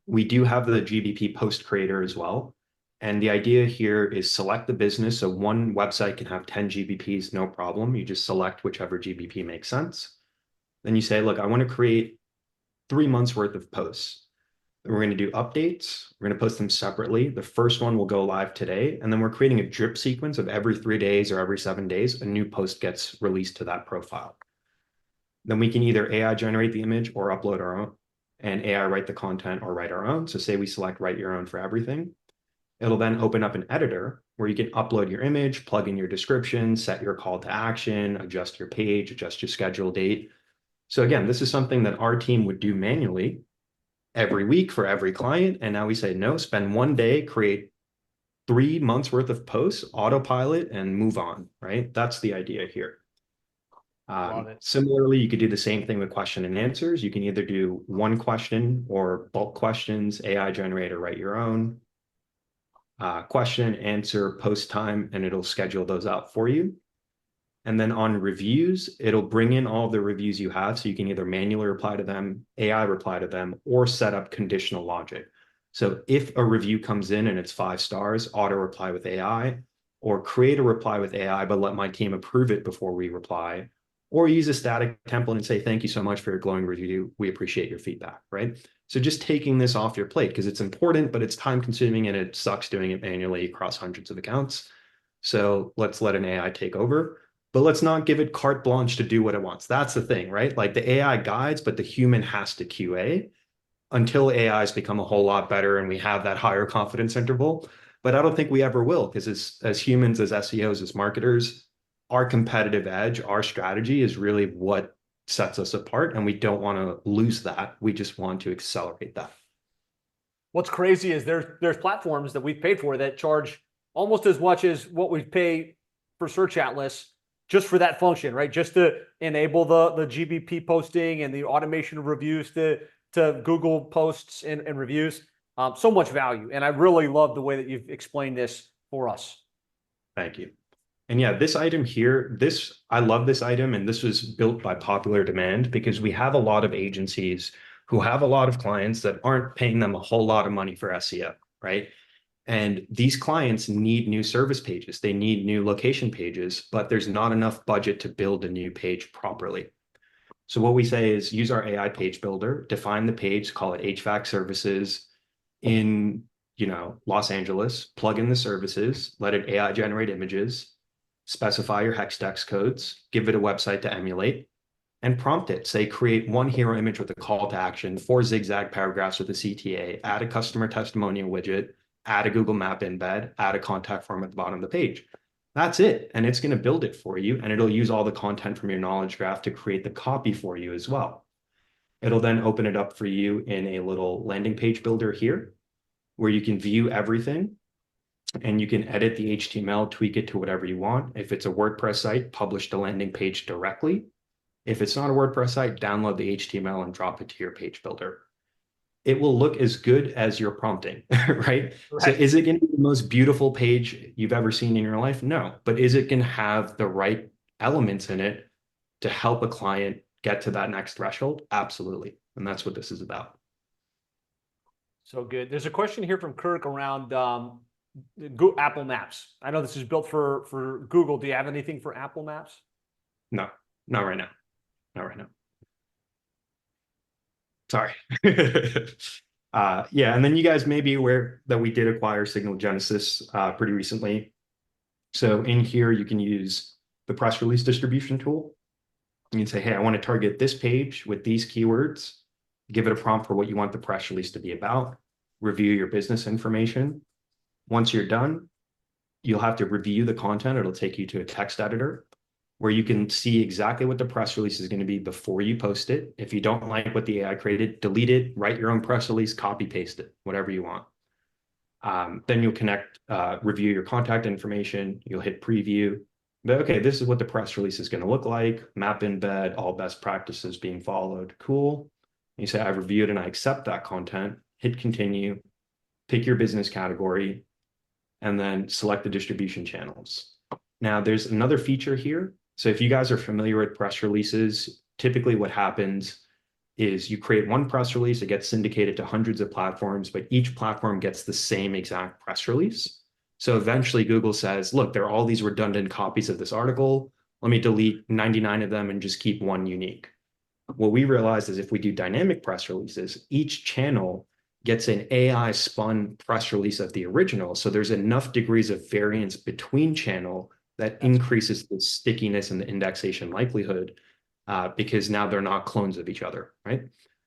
We do have the GBP post creator as well. And the idea here is select the business. So one website can have 10 GBPs, no problem. You just select whichever GBP makes sense. Then you say, look, I want to create 3 months worth of posts. We're going to do updates. We're going to post them separately. The first one will go live today. And then we're creating a drip sequence of every 3 days or every 7 days, a new post gets released to that profile. Then we can either AI generate the image or upload our own, and AI write the content or write our own. So say we select write your own for everything. It'll then open up an editor where you can upload your image, plug in your description, set your call to action, adjust your page, adjust your schedule date. So again, this is something that our team would do manually every week for every client. And now we say, no, spend 1 day, create 3 months worth of posts, autopilot, and move on, right? That's the idea here. Love it. Similarly, you could do the same thing with question and answers. You can either do one question or bulk questions, AI generate or write your own. Question, answer, post time, and it'll schedule those out for you. And then on reviews, it'll bring in all the reviews you have. So you can either manually reply to them, AI reply to them, or set up conditional logic. So if a review comes in and it's 5 stars, auto reply with AI, or create a reply with AI, but let my team approve it before we reply, or use a static template and say, thank you so much for your glowing review. We appreciate your feedback, right? So just taking this off your plate, because it's important, but it's time consuming and it sucks doing it manually across hundreds of accounts. So let's let an AI take over, but let's not give it carte blanche to do what it wants. That's the thing, right? Like the AI guides, but the human has to QA until AIs become a whole lot better and we have that higher confidence interval. But I don't think we ever will, because as humans, as SEOs, as marketers, our competitive edge, our strategy is really what sets us apart, and we don't want to lose that. We just want to accelerate that. What's crazy is there's platforms that we've paid for that charge almost as much as what we pay for SearchAtlas just for that function, right? Just to enable the GBP posting and the automation of reviews to Google posts and reviews. So much value. And I really love the way that you've explained this for us. Thank you. And yeah, this item here, I love this item, and this was built by popular demand because we have a lot of agencies who have a lot of clients that aren't paying them a whole lot of money for SEO, right? And these clients need new service pages. They need new location pages, but there's not enough budget to build a new page properly. So what we say is use our AI page builder, define the page, call it HVAC services in, Los Angeles, plug in the services, let it AI generate images, specify your hex text codes, give it a website to emulate, and prompt it. Say, create 1 hero image with a call to action, 4 zigzag paragraphs with a CTA, add a customer testimonial widget, add a Google Map embed, add a contact form at the bottom of the page. That's it. And it's going to build it for you. And it'll use all the content from your knowledge graph to create the copy for you as well. It'll then open it up for you in a little landing page builder here, where you can view everything. And you can edit the HTML, tweak it to whatever you want. If it's a WordPress site, publish the landing page directly. If it's not a WordPress site, download the HTML and drop it to your page builder. It will look as good as your prompting, right? So is it going to be the most beautiful page you've ever seen in your life? No. But is it going to have the right elements in it to help a client get to that next threshold? Absolutely. And that's what this is about. So good. There's a question here from Kirk around Apple Maps. I know this is built for Google. Do you have anything for Apple Maps? No, not right now. Not right now. Sorry. Yeah, and then you guys may be aware that we did acquire Signal Genesis pretty recently. So in here, you can use the press release distribution tool. You can say, hey, I want to target this page with these keywords. Give it a prompt for what you want the press release to be about. Review your business information. Once you're done, you'll have to review the content. It'll take you to a text editor. where you can see exactly what the press release is going to be before you post it. If you don't like what the AI created, delete it, write your own press release, copy paste it, whatever you want. Then you'll review your contact information. You'll hit preview. But okay, this is what the press release is going to look like. Map embed, all best practices being followed. Cool. You say, I've reviewed and I accept that content. Hit continue. Pick your business category, and then select the distribution channels. Now, there's another feature here. So if you guys are familiar with press releases, typically what happens is you create one press release, it gets syndicated to hundreds of platforms, but each platform gets the same exact press release. So eventually Google says, look, there are all these redundant copies of this article. Let me delete 99 of them and just keep one unique. What we realized is if we do dynamic press releases, each channel gets an AI spun press release of the original. So there's enough degrees of variance between channel that increases the stickiness and the indexation likelihood, because now they're not clones of each other, right?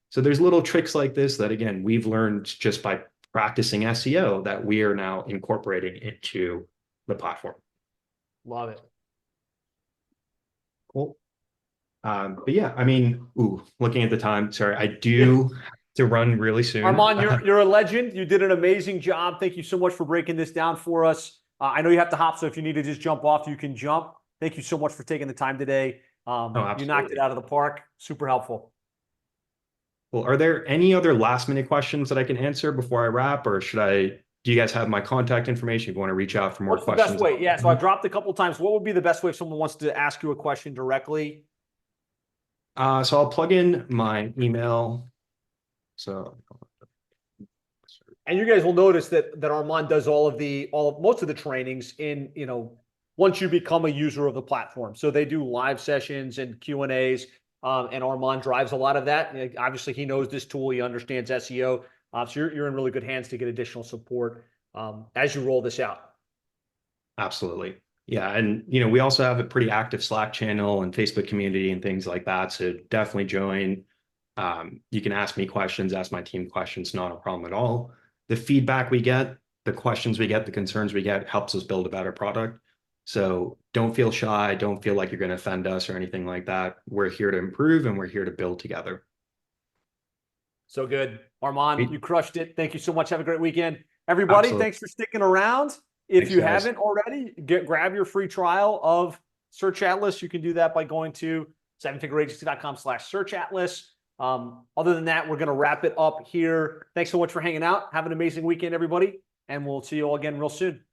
So there's little tricks like this that, again, we've learned just by practicing SEO that we are now incorporating into the platform. Love it. Cool. But yeah, I mean, looking at the time, sorry, I do to run really soon. Arman, you're a legend. You did an amazing job. Thank you so much for breaking this down for us. I know you have to hop, so if you need to just jump off, you can jump. Thank you so much for taking the time today. You knocked it out of the park. Super helpful. Well, are there any other last minute questions that I can answer before I wrap, or do you guys have my contact information if you want to reach out for more questions? What's the best way? Yeah, so I dropped a couple of times. What would be the best way if someone wants to ask you a question directly? So I'll plug in my email. And you guys will notice that Arman does most of the trainings in, once you become a user of the platform. So they do live sessions and Q&As, and Arman drives a lot of that. Obviously, he knows this tool. He understands SEO. So you're in really good hands to get additional support as you roll this out. Absolutely. Yeah. And, we also have a pretty active Slack channel and Facebook community and things like that. So definitely join. You can ask me questions, ask my team questions, not a problem at all. The feedback we get, the questions we get, the concerns we get helps us build a better product. So don't feel shy. Don't feel like you're going to offend us or anything like that. We're here to improve and we're here to build together. So good. Arman, you crushed it. Thank you so much. Have a great weekend. Everybody, Absolutely. Thanks for sticking around. If you guys. haven't already, grab your free trial of SearchAtlas. You can do that by going to sevenfigureagency.com/SearchAtlas. Other than that, we're going to wrap it up here. Thanks so much for hanging out. Have an amazing weekend, everybody. And we'll see you all again real soon.